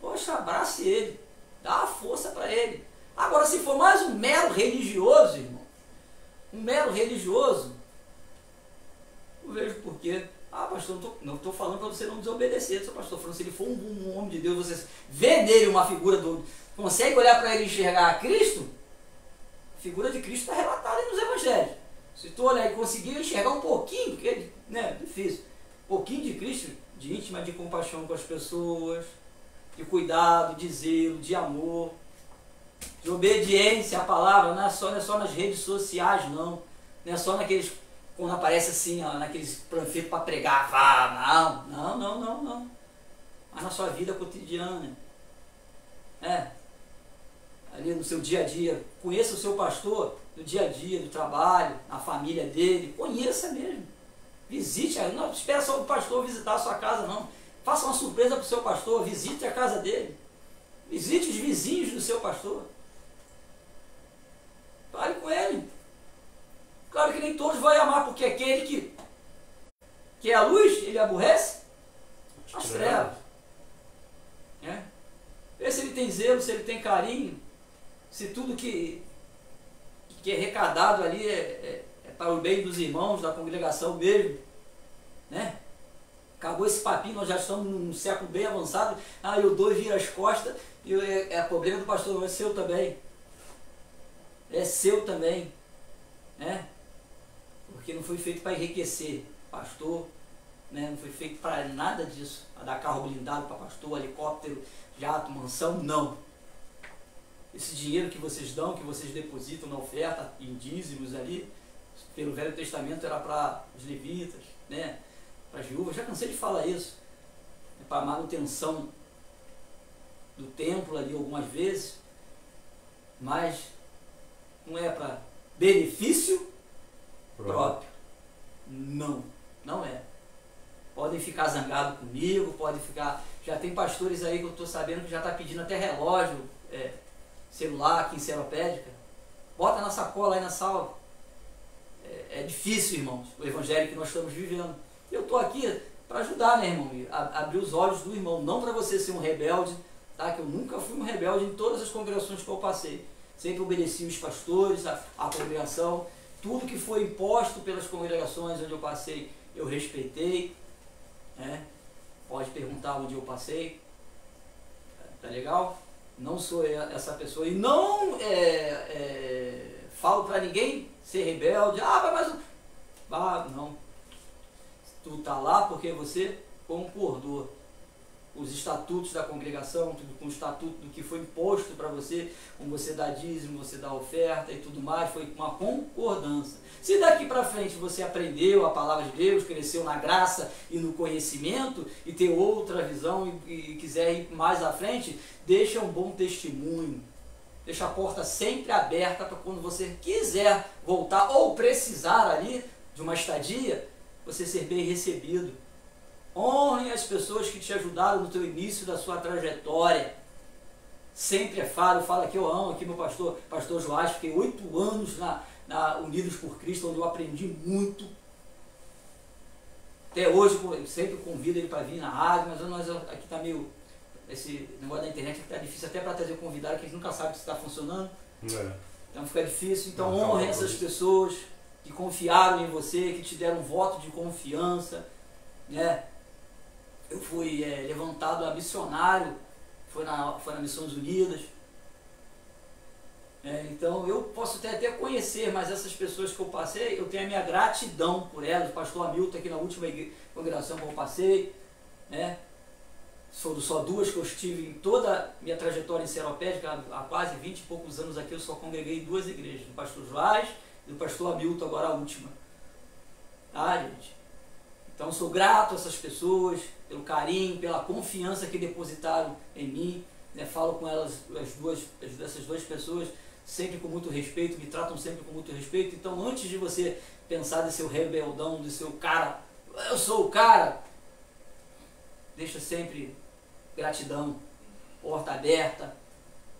poxa, abrace ele, dá a força para ele. Agora, se for mais um mero religioso, irmão, um mero religioso, eu vejo por quê. Ah, pastor, não estou falando para você não desobedecer, seu pastor, falando se ele for um homem de Deus, você vê nele uma figura consegue olhar para ele e enxergar a Cristo, a figura de Cristo está relatada aí nos evangelhos. Se tu olhar e conseguir enxergar um pouquinho, porque é difícil, um pouquinho de Cristo, de íntima, de compaixão com as pessoas, de cuidado, de zelo, de amor, de obediência à palavra, não é só nas redes sociais, não é só naqueles, quando aparece assim, naqueles panfletos para pregar, não, mas na sua vida cotidiana, ali no seu dia a dia, conheça o seu pastor no dia a dia, do trabalho, na família dele, conheça mesmo, visite, não espera só o pastor visitar a sua casa, não, faça uma surpresa para o seu pastor, visite a casa dele, visite os vizinhos do seu pastor, fale com ele. Claro que nem todos vão amar, porque aquele que é a luz, ele aborrece as trevas. Vê se ele tem zelo, se ele tem carinho, se tudo que é arrecadado ali é para o bem dos irmãos, da congregação mesmo. Acabou esse papinho, nós já estamos num século bem avançado, eu dou e viro as costas, e é problema do pastor, não é seu também. É seu também. Porque não foi feito para enriquecer pastor, não foi feito para nada disso, para dar carro blindado para pastor, helicóptero, jato, mansão, não. Esse dinheiro que vocês dão, que vocês depositam na oferta, em dízimos ali, pelo Velho Testamento era para os levitas, para as viúvas, já cansei de falar isso, para a manutenção do templo ali algumas vezes, mas não é para benefício próprio. Não é. Podem ficar zangados comigo, podem ficar... Já tem pastores aí que eu estou sabendo que já está pedindo até relógio, celular aqui em Seropédica. Bota na sacola aí na sala. É difícil, irmãos, o evangelho que nós estamos vivendo. Eu estou aqui para ajudar, né, irmão? Abrir os olhos do irmão. Não para você ser um rebelde, tá? Que eu nunca fui um rebelde em todas as congregações que eu passei. Sempre obedeci os pastores, a congregação. Tudo que foi imposto pelas congregações onde eu passei, eu respeitei. Pode perguntar onde eu passei. Tá legal? Não sou essa pessoa. E não falo para ninguém ser rebelde. Não. Tu tá lá porque você concordou. Os estatutos da congregação, tudo com o estatuto do que foi imposto para você, como você dá dízimo, você dá oferta e tudo mais, foi uma concordância. Se daqui para frente você aprendeu a palavra de Deus, cresceu na graça e no conhecimento e ter outra visão e quiser ir mais à frente, deixa um bom testemunho. Deixa a porta sempre aberta para quando você quiser voltar ou precisar ali de uma estadia, você ser bem recebido. Honre as pessoas que te ajudaram no teu início da sua trajetória. Sempre fala que eu amo aqui meu pastor Joás, fiquei 8 anos na Unidos por Cristo, onde eu aprendi muito. Até hoje eu sempre convido ele para vir na rádio, mas nós aqui está meio... Esse negócio da internet aqui está difícil até para trazer convidado, que a gente nunca sabe se está funcionando. Então fica difícil. Então honre essas pessoas que confiaram em você, que te deram um voto de confiança. Eu fui levantado a missionário, foi na Missões Unidas. Então eu posso até conhecer, mas essas pessoas que eu passei, eu tenho a minha gratidão por elas. O pastor Hamilton aqui na última congregação que eu passei, foram só 2 que eu estive em toda a minha trajetória em Seropédica, há quase 20 e poucos anos aqui, eu só congreguei em 2 igrejas, do pastor Joás e do pastor Hamilton, agora a última. Gente, Então eu sou grato a essas pessoas, pelo carinho, pela confiança que depositaram em mim. Né? Falo com elas, essas duas pessoas, sempre com muito respeito, me tratam sempre com muito respeito. Então antes de você pensar de seu rebeldão, de seu cara, eu sou o cara, deixa sempre gratidão, porta aberta,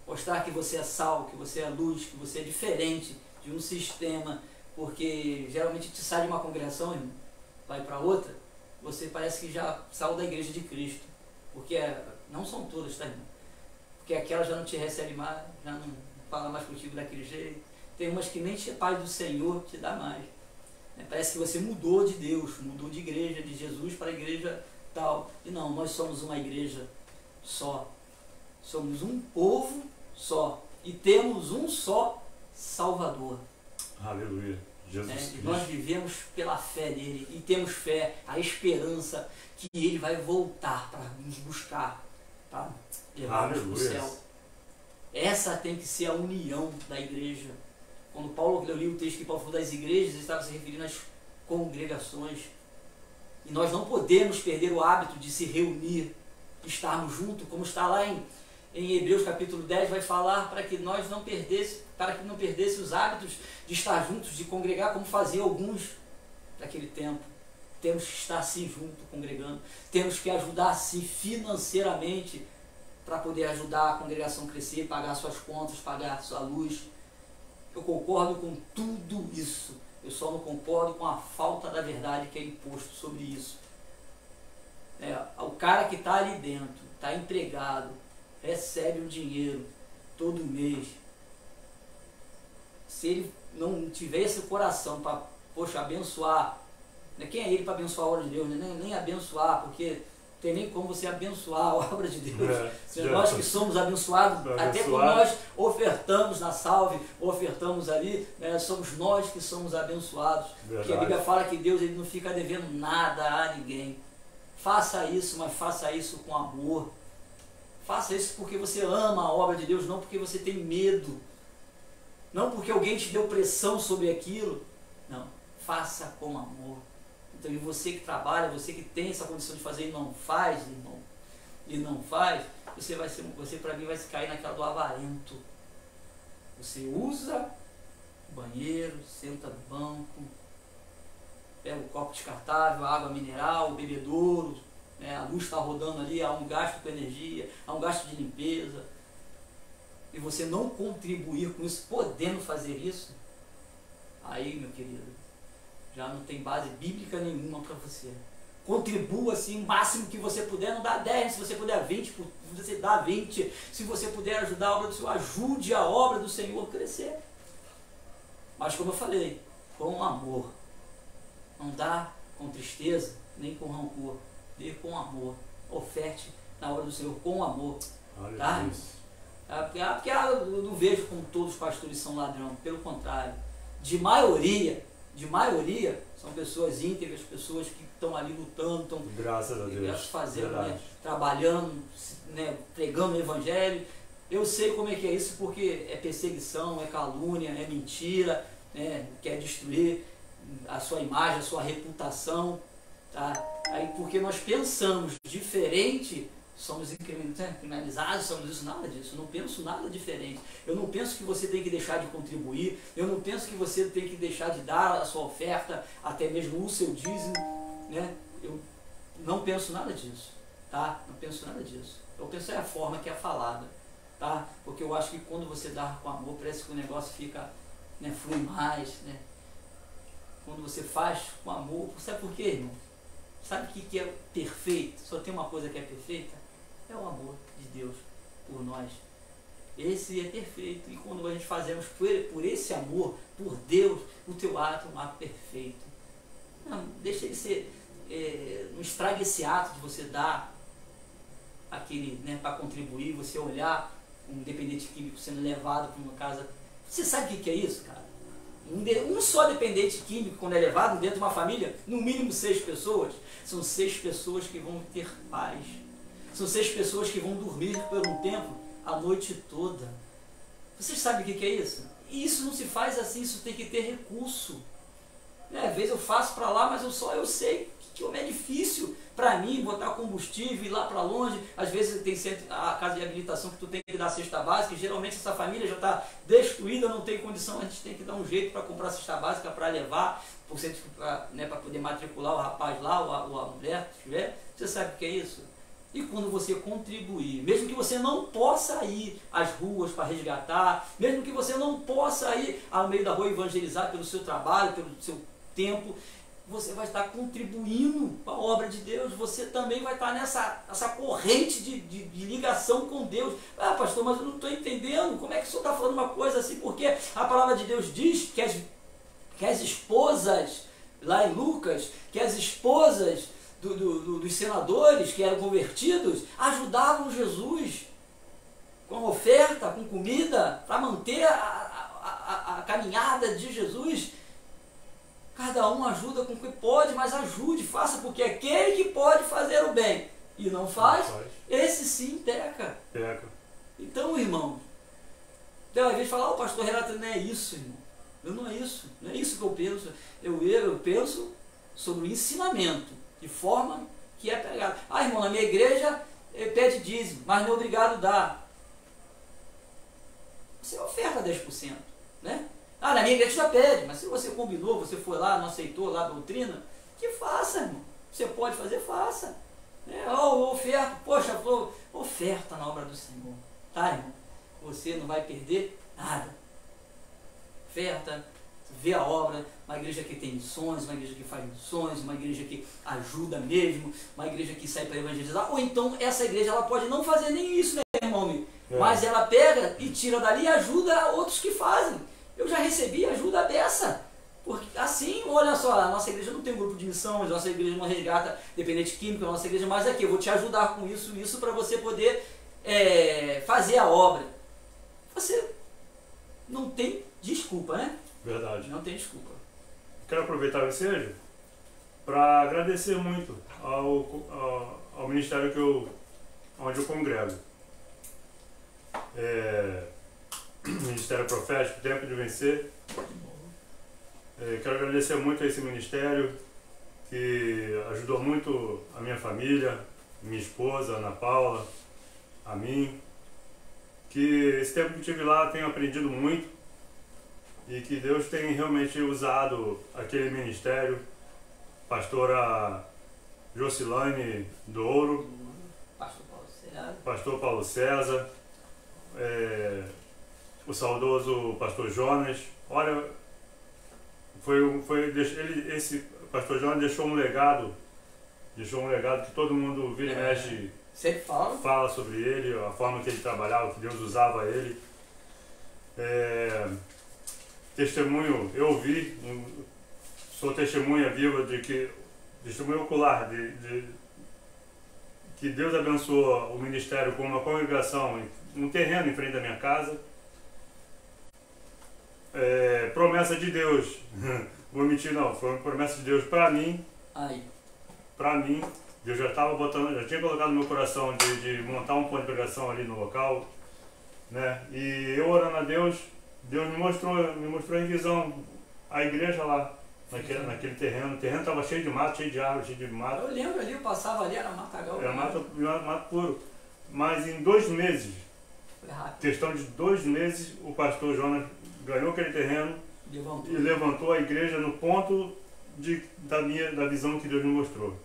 mostrar que você é sal, que você é luz, que você é diferente de um sistema, porque geralmente te sai de uma congregação, irmão, vai para outra, você parece que já saiu da igreja de Cristo, porque não são todas, tá, irmão? Porque aquela já não te recebe mais, já não fala mais contigo daquele jeito, tem umas que nem te paz do Senhor te dá mais, né? Parece que você mudou de Deus, mudou de igreja, de Jesus para a igreja tal, e não, nós somos uma igreja só, somos um povo só, e temos um só Salvador. Aleluia. Jesus Cristo. E nós vivemos pela fé nele e temos fé, a esperança que ele vai voltar para nos buscar, para levar-nos para o céu. Essa tem que ser a união da igreja. Quando eu li o texto que Paulo falou das igrejas, ele estava se referindo às congregações. E nós não podemos perder o hábito de se reunir, de estarmos juntos, como está lá em Hebreus capítulo 10, vai falar para que nós não perdesse os hábitos de estar juntos, de congregar, como faziam alguns daquele tempo. Temos que estar assim junto, congregando. Temos que ajudar assim financeiramente para poder ajudar a congregação a crescer, pagar suas contas, pagar sua luz. Eu concordo com tudo isso. Eu só não concordo com a falta da verdade que é imposto sobre isso. O cara que está ali dentro, está empregado, recebe o dinheiro todo mês. Se ele não tiver esse coração para, abençoar, né? Quem é ele para abençoar a obra de Deus? Né? Nem abençoar, porque tem nem como você abençoar a obra de Deus. Nós que somos abençoados, até quando nós ofertamos na salve, ofertamos ali, né? Somos nós que somos abençoados. Verdade. Porque a Bíblia fala que Deus ele não fica devendo nada a ninguém. Faça isso, mas faça isso com amor. Faça isso porque você ama a obra de Deus, não porque você tem medo. Não porque alguém te deu pressão sobre aquilo. Não, faça com amor. Então, e você que trabalha, você que tem essa condição de fazer e não faz, irmão, e não faz, você para mim vai se cair naquela do avarento. Você usa o banheiro, senta no banco, pega o copo descartável, a água mineral, o bebedouro, né, a luz está rodando ali, há um gasto com energia, há um gasto de limpeza, e você não contribuir com isso, podendo fazer isso, aí, meu querido, já não tem base bíblica nenhuma para você. Contribua assim o máximo que você puder, não dá 10, se você puder 20, você dá 20, se você puder ajudar a obra do Senhor, ajude a obra do Senhor a crescer. Mas como eu falei, com amor. Não dá com tristeza, nem com rancor. Dê com amor. Oferte na obra do Senhor com amor. Tá? Porque eu não vejo como todos os pastores são ladrão. Pelo contrário. De maioria, são pessoas íntegras, pessoas que estão ali lutando, estão fazendo, né, trabalhando, né, pregando o evangelho. Eu sei como é que é isso, porque é perseguição, é calúnia, é mentira, né, quer destruir a sua imagem, a sua reputação, tá? Aí porque nós pensamos diferente, somos criminalizados, somos isso, nada disso. Eu não penso nada diferente. Eu não penso que você tem que deixar de contribuir. Eu não penso que você tem que deixar de dar a sua oferta, até mesmo o seu dízimo, né? Eu não penso nada disso, tá? Não penso nada disso. Eu penso é a forma que é falada, tá? Porque eu acho que quando você dá com amor, parece que o negócio fica, né, flui mais, né? Quando você faz com amor, sabe por quê, irmão? Sabe o que é perfeito? Só tem uma coisa que é perfeita? É o amor de Deus por nós. Esse é perfeito. E quando a gente fazemos por esse amor, por Deus, o teu ato é um ato perfeito. Não, deixa ele ser, não estrague esse ato de você dar aquele, né, para contribuir, você olhar um dependente químico sendo levado para uma casa. Você sabe o que é isso, cara? Um só dependente químico, quando é levado dentro de uma família, no mínimo 6 pessoas, são 6 pessoas que vão ter paz. São 6 pessoas que vão dormir por um tempo, a noite toda. Vocês sabem o que é isso? E isso não se faz assim, isso tem que ter recurso. Né? Às vezes eu faço para lá, mas eu sei que é difícil para mim botar combustível, ir lá para longe. Às vezes tem sempre a casa de habilitação que tu tem que dar a cesta básica, e geralmente essa família já está destruída, não tem condição, a gente tem que dar um jeito para comprar a cesta básica para levar, né, para poder matricular o rapaz lá, ou a mulher, se tiver. Você sabe o que é isso? E quando você contribuir, mesmo que você não possa ir às ruas para resgatar, mesmo que você não possa ir ao meio da rua evangelizar pelo seu trabalho, pelo seu tempo, você vai estar contribuindo para a obra de Deus, você também vai estar nessa corrente de ligação com Deus. Ah, pastor, mas eu não estou entendendo, como é que o senhor está falando uma coisa assim? Porque a palavra de Deus diz que as esposas, lá em Lucas, que as esposas dos senadores que eram convertidos ajudavam Jesus com oferta, com comida, para manter a caminhada de Jesus. Cada um ajuda com o que pode, mas ajude, faça, porque aquele que pode fazer o bem e não faz, esse sim peca. Então, irmão, às vezes falar, o pastor Renato, não é isso, irmão. Não é isso que eu penso. Eu penso sobre o ensinamento, de forma que é pregado. Ah, irmão, na minha igreja pede dízimo, mas não é obrigado a dar. Você oferta 10%, né? Ah, na minha igreja já pede, mas se você combinou, você foi lá, não aceitou lá a doutrina, que faça, irmão. Você pode fazer, faça. Oferta, poxa, oferta na obra do Senhor. Tá, irmão? Você não vai perder nada. Oferta, vê a obra, uma igreja que tem missões, uma igreja que faz missões, uma igreja que ajuda mesmo, uma igreja que sai para evangelizar. Ou então essa igreja ela pode não fazer nem isso, né, irmão? Mas ela pega e tira dali e ajuda outros que fazem. Eu já recebi ajuda dessa. Porque assim, olha só, a nossa igreja não tem um grupo de missões, a nossa igreja não resgata dependente químico, a nossa igreja, mas aqui, eu vou te ajudar com isso para você poder fazer a obra. Você não tem desculpa, né? Verdade. Não tem desculpa. Quero aproveitar o ensejo para agradecer muito ao ministério onde eu congrego. Ministério Profético, Tempo de Vencer. Quero agradecer muito a esse ministério que ajudou muito a minha família, minha esposa, Ana Paula, a mim. Que esse tempo que estive lá tenho aprendido muito e que Deus tem realmente usado aquele ministério. Pastora Jocilane do Ouro, Pastor Paulo César, o saudoso Pastor Jonas. Olha, esse Pastor Jonas deixou um legado que todo mundo vira e mexe, sempre fala sobre ele, a forma que ele trabalhava, que Deus usava ele. Testemunho, eu vi, sou testemunha viva testemunho ocular que Deus abençoou o ministério com uma congregação, um terreno em frente à minha casa. Promessa de Deus, vou mentir não, foi uma promessa de Deus para mim. Para mim, Deus já tinha colocado no meu coração de montar um ponto de pregação ali no local, né? E eu orando a Deus me mostrou em visão a igreja lá, naquele terreno. O terreno estava cheio de mato, cheio de árvore, cheio de mato. Eu lembro ali, eu passava ali, era matagal. Era mato puro. Mas em 2 meses, questão de 2 meses, o pastor Jonas ganhou aquele terreno e levantou a igreja no ponto da visão que Deus me mostrou.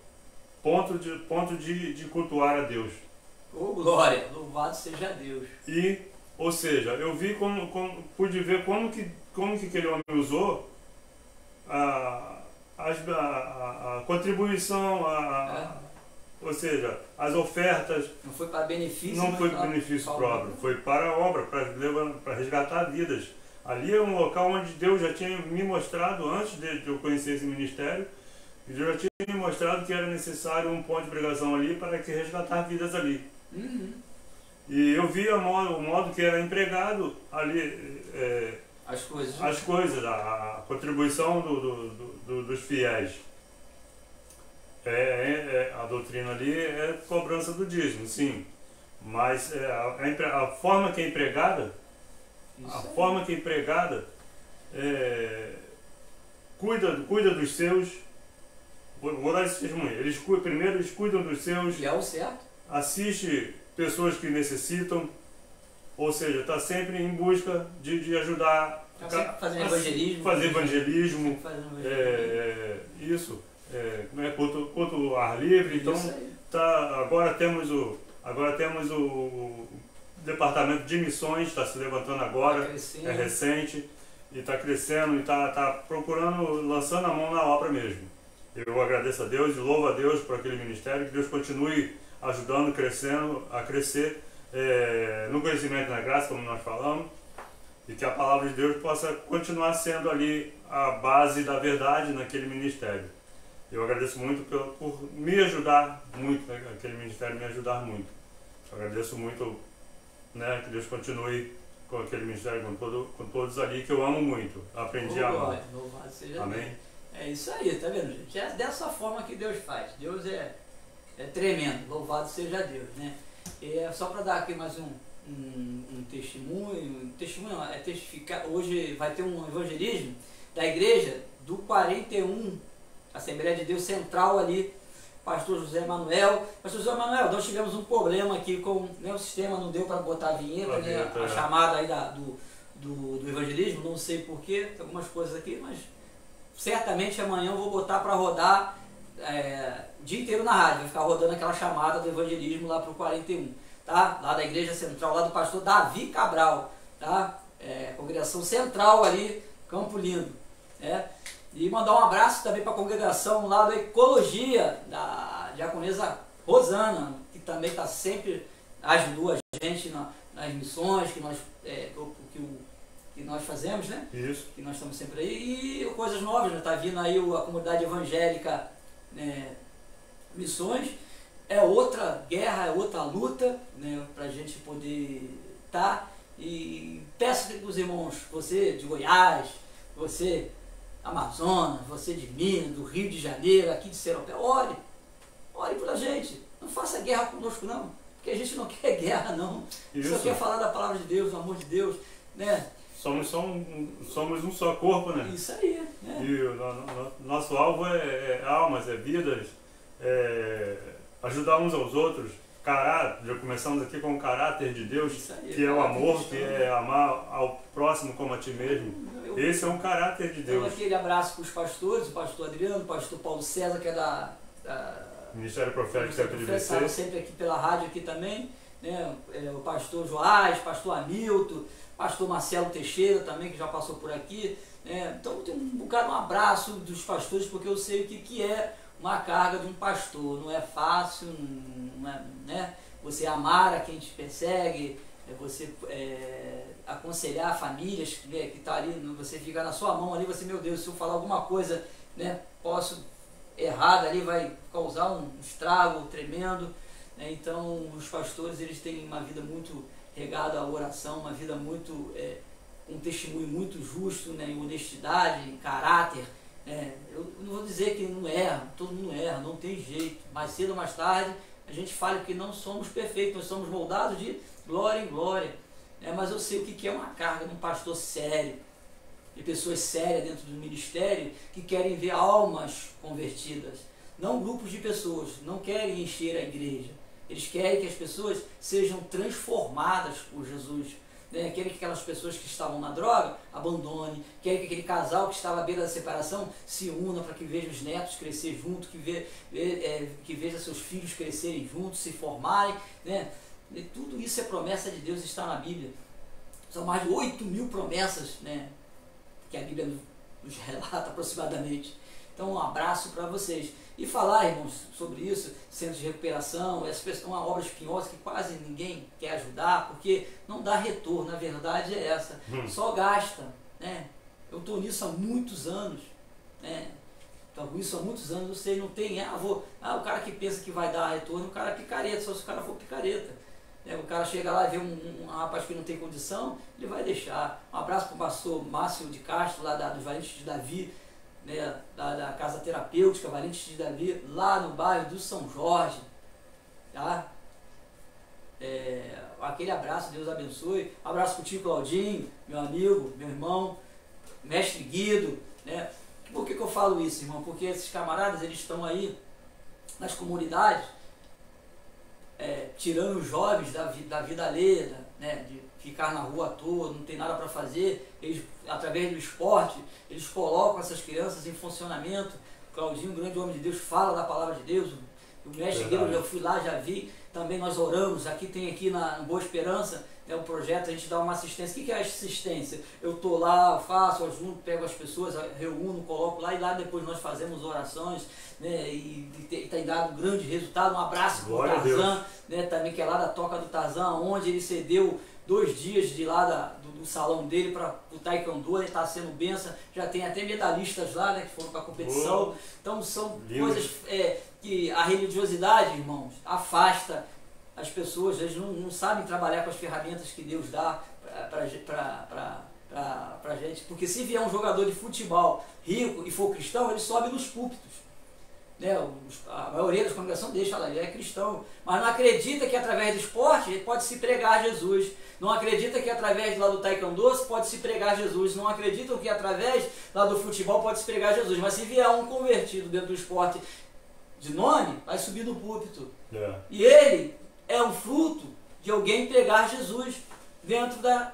Ponto de cultuar a Deus. Oh, glória! Louvado seja Deus. Ou seja, eu vi pude ver como que aquele homem usou a contribuição, ou seja, as ofertas. Não foi para benefício. Não foi para benefício próprio, foi para a obra, para resgatar vidas. Ali é um local onde Deus já tinha me mostrado, antes de eu conhecer esse ministério, Deus já tinha me mostrado que era necessário um ponto de pregação ali para que resgatar vidas ali. E eu via o modo que era empregado ali, as coisas, a contribuição dos fiéis. A doutrina ali é cobrança do dízimo, sim. Mas a forma que é empregada, cuida dos seus. Vou dar esse testemunho. Primeiro eles cuidam dos seus. E é o certo. Assiste pessoas que necessitam. Ou seja, está sempre em busca de ajudar. Fazer evangelismo. Fazer evangelismo. Isso. Culto ao ar livre. Então, agora temos o departamento de missões, está se levantando agora. É recente. E está crescendo e está procurando, lançando a mão na obra mesmo. Eu agradeço a Deus e louvo a Deus por aquele ministério, que Deus continue ajudando, a crescer no conhecimento e na graça, como nós falamos, e que a palavra de Deus possa continuar sendo ali a base da verdade naquele ministério. Eu agradeço muito por me ajudar muito, né, aquele ministério me ajudar muito. Eu agradeço muito, né, que Deus continue com aquele ministério, com todos ali, que eu amo muito. Aprendi a amar. Louvado seja Amém? Deus. É isso aí, tá vendo, gente? É dessa forma que Deus faz. Deus é tremendo. Louvado seja Deus, né? E só para dar aqui mais um testemunho. Testemunho não, é testificar. Hoje vai ter um evangelismo da igreja do 41, Assembleia de Deus Central ali. Pastor José Manuel. Pastor José Manuel, nós tivemos um problema aqui com o sistema, não deu para botar a vinheta, né? A chamada aí do evangelismo, não sei porquê, tem algumas coisas aqui, mas certamente amanhã eu vou botar para rodar o dia inteiro na rádio, vai ficar rodando aquela chamada do evangelismo lá para o 41, tá? Lá da Igreja Central, lá do pastor Davi Cabral, tá? Congregação Central ali, Campo Lindo, né? E mandar um abraço também para a congregação lá da Ecologia, da diaconesa Rosana, que também está sempre, ajudou a gente nas missões que nós fazemos, né? Isso. Que nós estamos sempre aí. E coisas novas, né? Está vindo aí a comunidade evangélica, né? Missões. É outra guerra, é outra luta, né? Para a gente poder estar. E peço que os irmãos, você de Goiás, você Amazonas, você de Minas, do Rio de Janeiro, aqui de Seropé, ore pela gente, não faça guerra conosco não, porque a gente não quer guerra não, só quer falar da palavra de Deus, do amor de Deus, né? Somos um só corpo, né? Isso aí, né? E nosso alvo é almas, é vidas, ajudar uns aos outros. Já começamos aqui com o caráter de Deus, aí, que é o amor, que é amar ao próximo como a ti mesmo. Esse é um caráter de Deus. Então, aquele abraço para os pastores, o pastor Adriano, o pastor Paulo César, que é da Ministério Profético sempre de VC. Sempre aqui pela rádio aqui também, né? O pastor Joás, pastor Hamilton, pastor Marcelo Teixeira também, que já passou por aqui, né? Então tem um abraço dos pastores, porque eu sei o que é uma carga de um pastor. Não é fácil, não é, né? Você amar a quem te persegue, você aconselhar famílias, né, que está ali, você fica na sua mão ali, você, meu Deus, se eu falar alguma coisa, né, errada ali, vai causar um estrago tremendo, né? Então os pastores, eles têm uma vida muito regada à oração, uma vida muito, um testemunho muito justo, né, em honestidade, em caráter. Eu não vou dizer que não erra, todo mundo erra, não tem jeito, mais cedo ou mais tarde a gente fala que não somos perfeitos, nós somos moldados de glória em glória, mas eu sei o que é uma carga de um pastor sério, de pessoas sérias dentro do ministério que querem ver almas convertidas, não grupos de pessoas, não querem encher a igreja, eles querem que as pessoas sejam transformadas por Jesus, né? Querem que aquelas pessoas que estavam na droga abandonem, querem que aquele casal que estava à beira da separação se una para que veja os netos crescer junto, que veja seus filhos crescerem juntos, se formarem, né? E tudo isso é promessa de Deus, está na Bíblia. São mais de 8.000 promessas, né, que a Bíblia nos relata aproximadamente. Então um abraço para vocês. E falar, irmãos, sobre isso, centros de recuperação, essa é uma obra espinhosa que quase ninguém quer ajudar, porque não dá retorno, a verdade é essa, só gasta, né? Eu estou nisso há muitos anos, né? Então, isso há muitos anos, você não tem, o cara que pensa que vai dar retorno, o cara é picareta, só se o cara for picareta. O cara chega lá e vê um rapaz que não tem condição, ele vai deixar. Um abraço para o pastor Márcio de Castro, lá dos Valentes de Davi, né, da Casa Terapêutica Valentes de Davi, lá no bairro do São Jorge. Tá? Aquele abraço, Deus abençoe. Um abraço para o tio Claudinho, meu amigo, meu irmão, mestre Guido, né? Porque que eu falo isso, irmão? Porque esses camaradas, eles estão aí nas comunidades, tirando os jovens da vida alheia, né, de ficar na rua à toa, não tem nada para fazer. Eles, através do esporte, eles colocam essas crianças em funcionamento. Claudinho, um grande homem de Deus, fala da palavra de Deus. O mestre Guilherme, eu fui lá, já vi. Também nós oramos. Aqui na Boa Esperança, o projeto, a gente dá uma assistência. O que é assistência? Eu estou lá, faço, ajudo, pego as pessoas, reúno, coloco lá, e lá depois nós fazemos orações, né, e tem dado um grande resultado. Um abraço para o Tarzan, né, também, que é lá da Toca do Tarzan, onde ele cedeu 2 dias de lá do salão dele para o Taekwondo. Ele está sendo benção, já tem até medalhistas lá, né, que foram para a competição. Então são coisas que a religiosidade, irmãos, afasta as pessoas. Eles não sabem trabalhar com as ferramentas que Deus dá para gente. Porque se vier um jogador de futebol rico e for cristão, ele sobe nos púlpitos. Né, a maioria das congregações deixa lá, ele é cristão, mas não acredita que através do esporte ele pode se pregar a Jesus, não acredita que através lá do taekwondo pode se pregar a Jesus, não acredita que através lá do futebol pode se pregar a Jesus. Mas se vier um convertido dentro do esporte de nome, vai subir no púlpito, e ele é um fruto de alguém pregar Jesus dentro das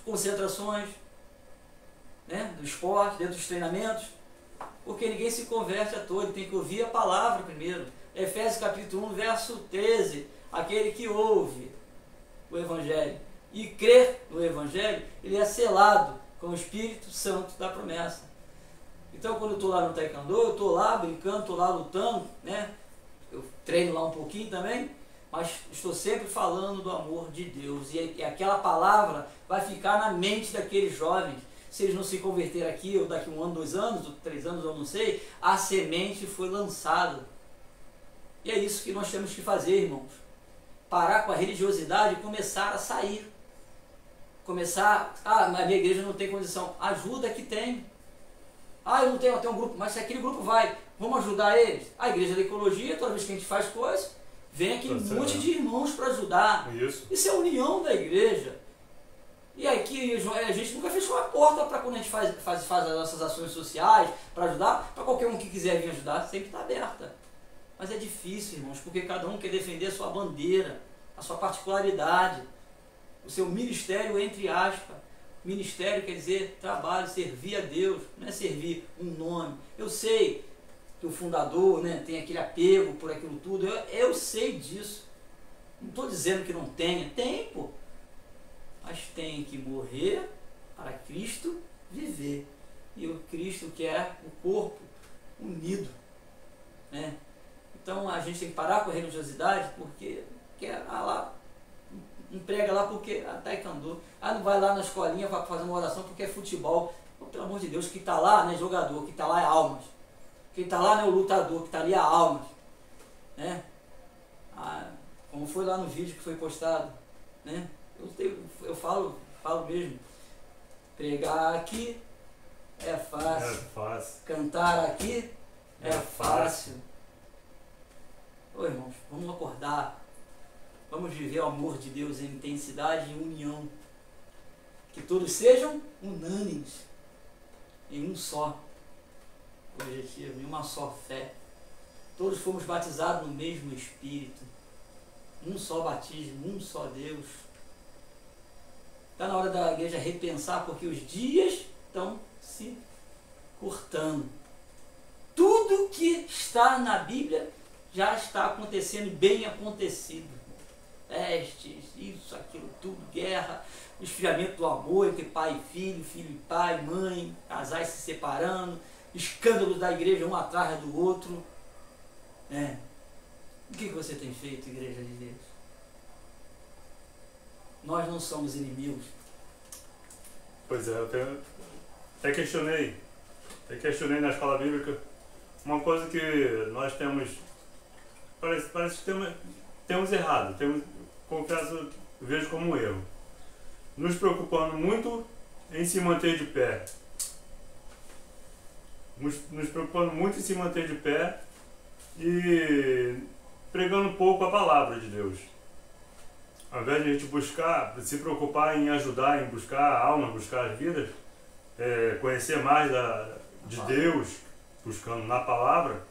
concentrações, né, do esporte, dentro dos treinamentos. Porque ninguém se converte à toa, ele tem que ouvir a palavra primeiro. Efésios capítulo 1, verso 13. Aquele que ouve o Evangelho e crê no Evangelho, ele é selado com o Espírito Santo da promessa. Então, quando eu estou lá no taekwondo, eu estou lá brincando, estou lá lutando, né? Eu treino lá um pouquinho também, mas estou sempre falando do amor de Deus. E aquela palavra vai ficar na mente daqueles jovens. Se eles não se converterem aqui, ou daqui 1 ano, 2 anos, ou 3 anos, eu não sei, a semente foi lançada. E é isso que nós temos que fazer, irmãos. Parar com a religiosidade e começar a sair. Começar, a minha igreja não tem condição. Ajuda que tem. Eu não tenho um grupo, mas se aquele grupo vai, vamos ajudar eles. A igreja da ecologia, toda vez que a gente faz coisa, vem aqui um monte de irmãos para ajudar. Isso é a união da igreja. E aqui a gente nunca fechou a porta para quando a gente faz as nossas ações sociais, para ajudar, para qualquer um que quiser vir ajudar, sempre está aberta. Mas é difícil, irmãos, porque cada um quer defender a sua bandeira, a sua particularidade, o seu ministério, entre aspas. Ministério quer dizer trabalho, servir a Deus, não é servir um nome. Eu sei que o fundador, né, tem aquele apego por aquilo tudo, eu sei disso. Não estou dizendo que não tenha, tem, pô. Mas tem que morrer para Cristo viver. E o Cristo quer o corpo unido, né? Então a gente tem que parar com a religiosidade, porque quer lá, não prega lá porque taekwondo, não vai lá na escolinha para fazer uma oração porque é futebol. Pelo amor de Deus, que está lá não é jogador, que está lá é almas. Quem está lá não é o lutador, que está ali é almas, né? Como foi lá no vídeo que foi postado, né? Eu falo mesmo, pregar aqui é fácil, cantar aqui é fácil. Ô irmãos, vamos acordar, vamos viver o amor de Deus em intensidade e união, que todos sejam unânimes, em um só objetivo, em uma só fé. Todos fomos batizados no mesmo Espírito, um só batismo, um só Deus. Está na hora da igreja repensar, porque os dias estão se cortando. Tudo que está na Bíblia já está acontecendo, bem acontecido. Pestes, isso, aquilo, tudo, guerra, o esfriamento do amor entre pai e filho e pai, mãe, casais se separando, escândalos da igreja um atrás do outro. O que você tem feito, igreja de Deus? Nós não somos inimigos. Pois é, eu até questionei na escola bíblica uma coisa que nós temos, parece que temos errado, confesso, vejo como um erro. Nos preocupando muito em se manter de pé. Nos preocupando muito em se manter de pé e pregando pouco a palavra de Deus. Ao invés de a gente se preocupar em ajudar, em buscar almas, buscar as vidas, conhecer mais de Deus, buscando na palavra,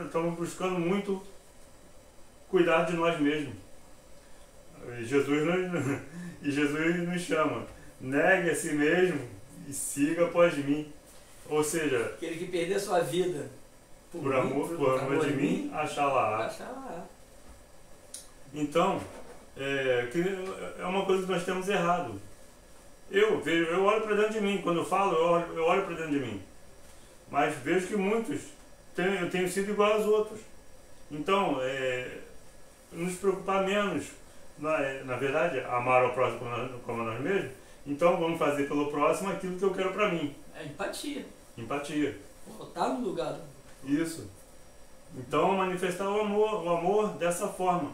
estamos buscando muito cuidar de nós mesmos. E Jesus nos chama, negue a si mesmo e siga após mim. Ou seja, aquele que perder sua vida por amor de mim, achá-la. Então, é uma coisa que nós temos errado. Eu olho para dentro de mim, quando eu falo, eu olho para dentro de mim. Mas vejo que muitos eu tenho sido igual aos outros. Então, nos preocupar menos, na verdade, amar ao próximo como a nós mesmos. Então, vamos fazer pelo próximo aquilo que eu quero para mim. É empatia. Empatia. Botar no lugar. Isso. Então, manifestar o amor dessa forma.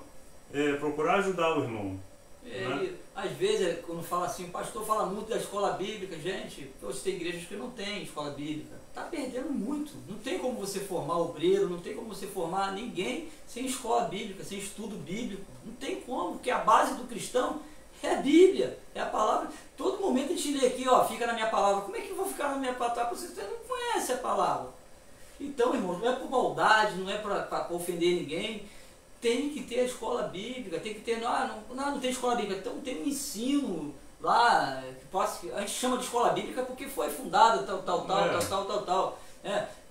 Procurar ajudar o irmão. Né? Às vezes, quando fala assim, o pastor fala muito da escola bíblica, gente, hoje tem igrejas que não tem escola bíblica. Está perdendo muito. Não tem como você formar obreiro, não tem como você formar ninguém sem escola bíblica, sem estudo bíblico. Não tem como, porque a base do cristão é a Bíblia, é a palavra. Todo momento a gente lê aqui, ó, fica na minha palavra. Como é que eu vou ficar na minha palavra? Você não conhece a palavra. Então, irmãos, não é por maldade, não é para ofender ninguém. Tem que ter a escola bíblica, tem que ter. Não tem escola bíblica, então tem um ensino lá, a gente chama de escola bíblica porque foi fundada tal.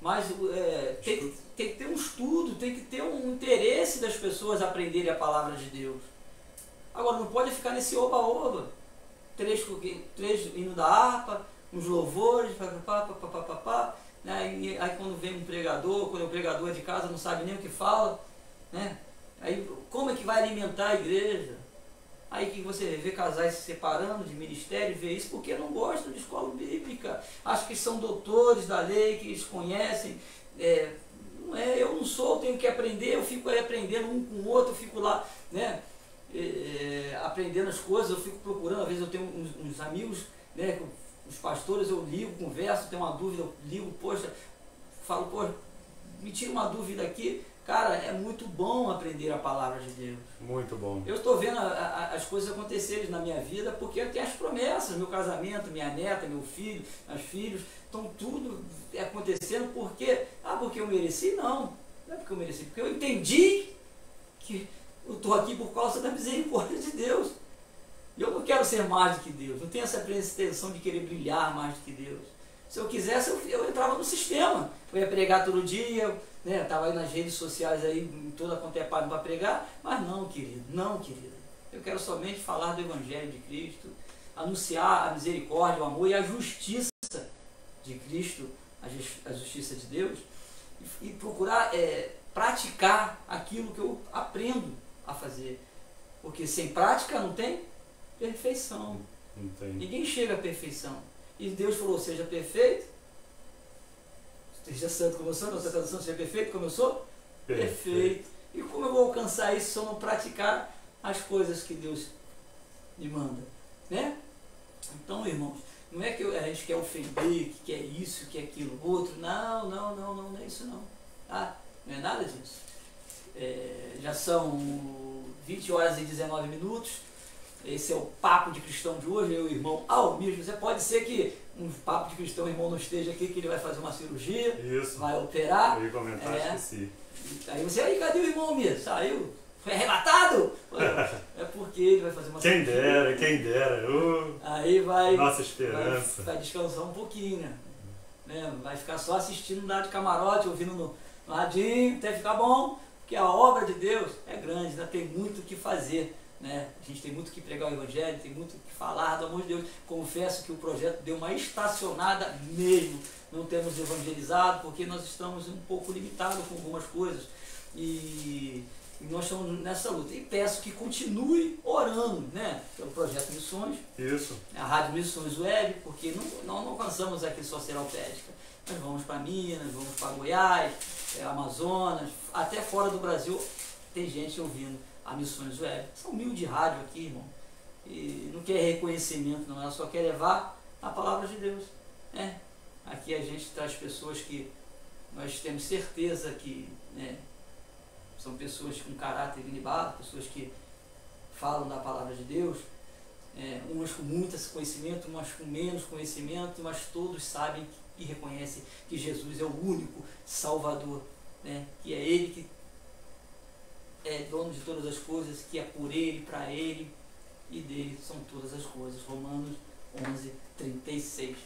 Mas tem que ter um estudo, tem que ter um interesse das pessoas aprenderem a palavra de Deus. Agora, não pode ficar nesse oba-oba. Três hinos da harpa, uns louvores, né? Aí quando vem um pregador, quando o pregador é de casa, não sabe nem o que fala, né? Aí como é que vai alimentar a igreja? Aí que você vê casais se separando de ministério, vê isso porque não gostam de escola bíblica. Acho que são doutores da lei, que eles conhecem. Eu não sou, eu tenho que aprender, eu fico aí aprendendo um com o outro, eu fico lá, né? Aprendendo as coisas, eu fico procurando, às vezes eu tenho uns amigos, né, os pastores, eu ligo, converso, tenho uma dúvida, eu ligo, falo, me tira uma dúvida aqui. Cara, é muito bom aprender a palavra de Deus. Muito bom. Eu estou vendo as coisas acontecerem na minha vida porque eu tenho as promessas, meu casamento, minha neta, meu filho, meus filhos, então tudo acontecendo porque eu mereci? Não é porque eu mereci, porque eu entendi que eu estou aqui por causa da misericórdia de Deus. Eu não quero ser mais do que Deus, não tenho essa pretensão de querer brilhar mais do que Deus. Se eu quisesse, eu entrava no sistema, eu ia pregar todo dia, né? Estava aí nas redes sociais aí, toda quanto é página para pregar, mas não, querido, não, querida. Eu quero somente falar do Evangelho de Cristo, anunciar a misericórdia, o amor e a justiça de Cristo, a justiça de Deus, e procurar praticar aquilo que eu aprendo a fazer. Porque sem prática não tem perfeição. Não tem. Ninguém chega à perfeição. E Deus falou, seja perfeito, seja santo como eu sou, nossa tradução, seja perfeito como eu sou? Perfeito. E como eu vou alcançar isso se eu não praticar as coisas que Deus me manda? Né? Então, irmãos, não é que a gente quer ofender, que quer isso, que quer aquilo, outro. Não é isso não. Tá? Não é nada disso. Já são 20 horas e 19 minutos. Esse é o Papo de Cristão de hoje, eu e o irmão Almir. Você pode ser que um Papo de Cristão, o irmão não esteja aqui, que ele vai fazer uma cirurgia, isso, vai operar. Eu ia comentar, esqueci. Aí você, cadê o irmão Almir? Saiu? Foi arrebatado? É porque ele vai fazer uma cirurgia. Quem dera. Aí vai... Nossa esperança. Vai descansar um pouquinho, né? Vai ficar só assistindo lá de camarote, ouvindo no radinho, até ficar bom, porque a obra de Deus é grande, ainda tem muito o que fazer. Né? A gente tem muito que pregar o Evangelho, tem muito que falar do amor de Deus. Confesso que o projeto deu uma estacionada mesmo. Não temos evangelizado porque nós estamos um pouco limitados com algumas coisas. E nós estamos nessa luta. E peço que continue orando, né? Pelo projeto Missões. Isso. A Rádio Missões Web, porque não alcançamos aqui só Seropédica. Nós vamos para Minas, vamos para Goiás, Amazonas, até fora do Brasil tem gente ouvindo a Missões Web. São 1000 de rádio aqui, irmão. E não quer reconhecimento, não. Ela só quer levar a palavra de Deus. Né? Aqui a gente traz pessoas que nós temos certeza que, né, são pessoas com caráter ilibado, pessoas que falam da palavra de Deus. Umas com muito conhecimento, umas com menos conhecimento, mas todos sabem que reconhece que Jesus é o único Salvador, né? Que é Ele que é dono de todas as coisas, que é por Ele, para Ele e dele são todas as coisas. Romanos 11, 36.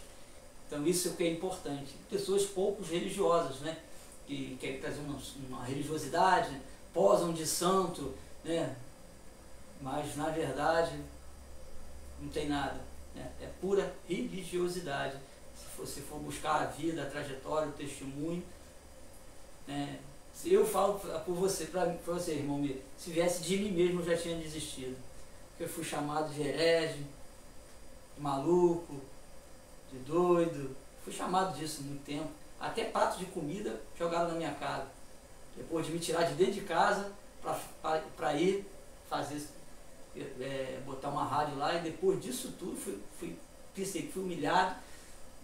Então isso é o que é importante. Pessoas pouco religiosas, né? Que querem trazer uma religiosidade, né? Posam de santo, né? Mas na verdade não tem nada, né? É pura religiosidade. Se você for buscar a vida, a trajetória, o testemunho, né? Se eu falo por você, para você, irmão, se viesse de mim mesmo, eu já tinha desistido. Porque eu fui chamado de herege, de maluco, de doido. Fui chamado disso há muito tempo. Até prato de comida jogaram na minha cara. Depois de me tirar de dentro de casa para ir fazer, botar uma rádio lá. E depois disso tudo, fui humilhado.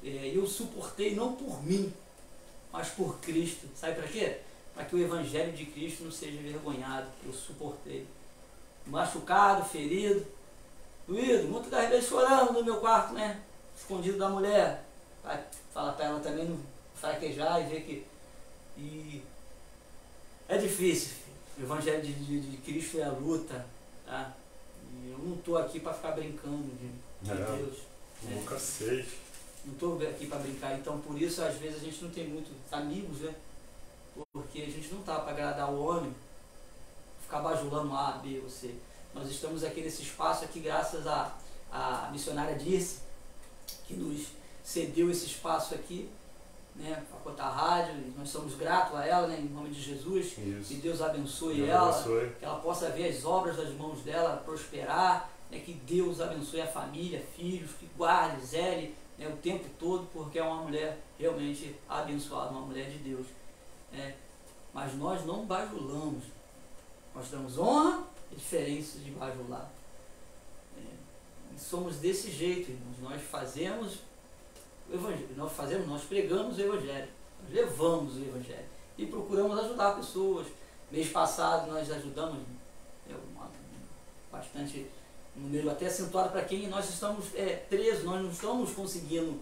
E eu suportei não por mim, mas por Cristo. Sabe para quê? Para que o Evangelho de Cristo não seja envergonhado. Eu suportei. Machucado, ferido, doído, muitas das vezes chorando no meu quarto, né? Escondido da mulher. Vai falar para ela também não fraquejar e ver que... E é difícil, filho. O Evangelho de Cristo é a luta, tá? E eu não estou aqui para ficar brincando de Deus. Nunca sei. Não estou aqui para brincar, então por isso às vezes a gente não tem muitos amigos, né? Porque a gente não está para agradar o homem, ficar bajulando A, B ou C. Nós estamos aqui nesse espaço aqui graças à missionária Dirce, que nos cedeu esse espaço aqui, né, para botar a rádio. E nós somos gratos a ela, né, em nome de Jesus. Isso. Que Deus abençoe ela, que ela possa ver as obras das mãos dela prosperar, né, que Deus abençoe a família, filhos, que guarde, zele, né, o tempo todo, porque é uma mulher realmente abençoada, uma mulher de Deus. Mas nós não bajulamos, nós damos honra e diferença de bajular. Somos desse jeito, irmãos. Nós fazemos o Evangelho, nós pregamos o Evangelho, nós levamos o Evangelho e procuramos ajudar pessoas. Mês passado nós ajudamos bastante, um número até acentuado para quem nós estamos presos, nós não estamos conseguindo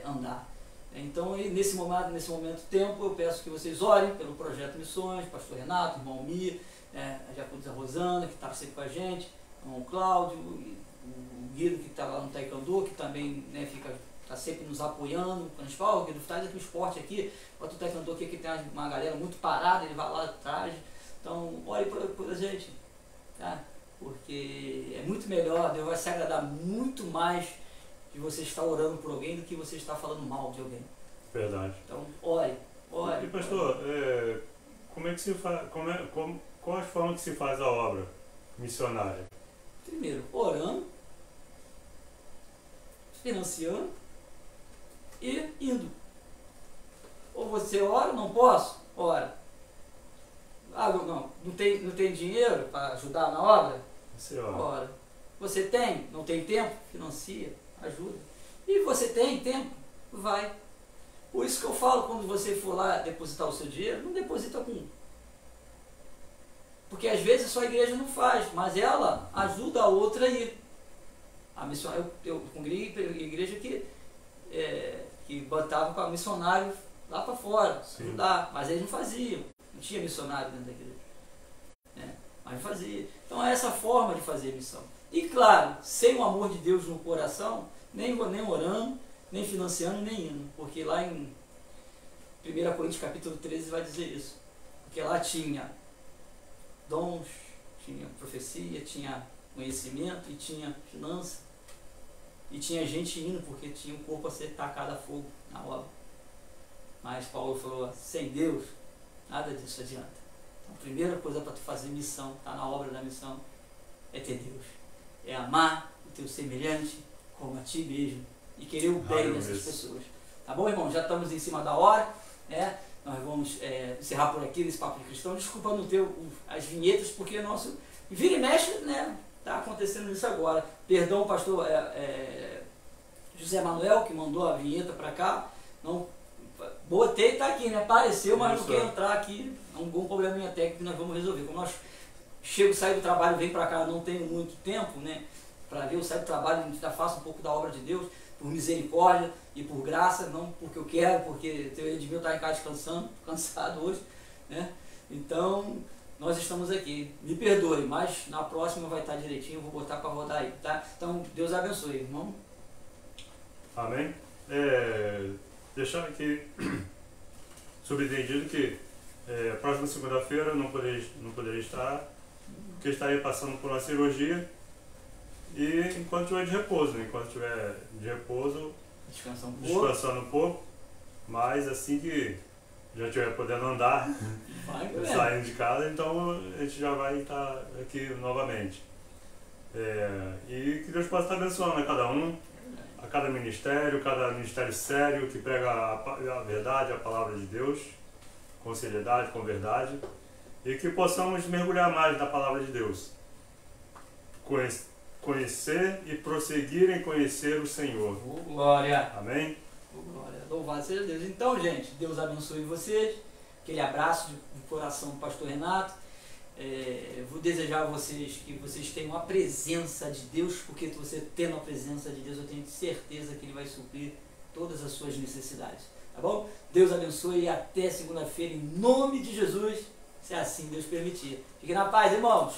andar. Então, nesse momento tempo, eu peço que vocês orem pelo Projeto Missões, pastor Renato, irmão Mir, a Jacudza Rosana, que está sempre com a gente, o irmão Cláudio, o Guido, que está lá no Taekwondo, que também, né, está sempre nos apoiando. Quando a gente fala, Guido, traz aqui o esporte aqui, bota o Taekwondo aqui, que tem uma galera muito parada, ele vai lá atrás. Então, ore por a gente, tá? Porque é muito melhor, Deus vai se agradar muito mais de você estar orando por alguém do que você estar falando mal de alguém. Verdade. Então, ore. E pastor, como é que se faz, qual a forma que se faz a obra missionária? Primeiro, orando, financiando e indo. Ou você ora, não posso? Ora. Não tem dinheiro para ajudar na obra? Você ora. Ora. Você tem? Não tem tempo? Financia, ajuda. E você tem tempo? Vai. Por isso que eu falo, quando você for lá depositar o seu dinheiro, não deposita com... Porque às vezes só a igreja não faz, mas ela ajuda a outra a ir. A missão, eu congreguei igreja que botava para missionário lá para fora, sim, ajudar, mas eles não faziam, não tinha missionário dentro da igreja, mas não fazia. Então é essa forma de fazer missão. E claro, sem o amor de Deus no coração, nem orando, nem financiando, nem indo, porque lá em 1 Coríntios capítulo 13 vai dizer isso, porque lá tinha dons, tinha profecia, tinha conhecimento e tinha finança, e tinha gente indo porque tinha um corpo a ser tacado a fogo na obra. Mas Paulo falou, sem Deus, nada disso adianta. Então, a primeira coisa para tu fazer missão, tá na obra da missão, é ter Deus. É amar o teu semelhante como a ti mesmo e querer o bem dessas pessoas. Tá bom, irmão? Já estamos em cima da hora, né? Nós vamos encerrar por aqui nesse Papo de Cristão. Desculpa não ter as vinhetas, porque nosso vira e mexe, né? Está acontecendo isso agora. Perdão, pastor José Manuel, que mandou a vinheta para cá. Não, botei, está aqui, né? Apareceu, mas não quer entrar aqui. Algum probleminha técnico que nós vamos resolver. Como nós saio do trabalho, venho para cá, não tenho muito tempo, né? Para ver, eu saio do trabalho, ainda faço um pouco da obra de Deus. por misericórdia e por graça, não porque eu quero, porque o Edmil está em casa descansando, cansado hoje, né? Então, nós estamos aqui. Me perdoe, mas na próxima vai estar direitinho, eu vou botar para rodar aí, tá? Então, Deus abençoe, irmão. Amém? Deixando aqui subentendido que próxima segunda-feira não poderia estar, porque estarei passando por uma cirurgia e enquanto tiver de repouso, né? Enquanto tiver de repouso, descansando um pouco, mas assim que já estiver podendo andar, saindo de casa, então a gente já vai estar aqui novamente. E que Deus possa estar abençoando a cada um, a cada ministério sério que prega a verdade, a palavra de Deus, com seriedade, com verdade, e que possamos mergulhar mais na palavra de Deus, conhecer e prosseguir em conhecer o Senhor. Glória! Amém? Glória! Louvado seja Deus! Então, gente, Deus abençoe vocês, aquele abraço de coração do pastor Renato. Vou desejar a vocês que vocês tenham a presença de Deus, porque você tendo a presença de Deus, eu tenho certeza que Ele vai suprir todas as suas necessidades, tá bom? Deus abençoe e até segunda-feira, em nome de Jesus, se assim Deus permitir. Fiquem na paz, irmãos!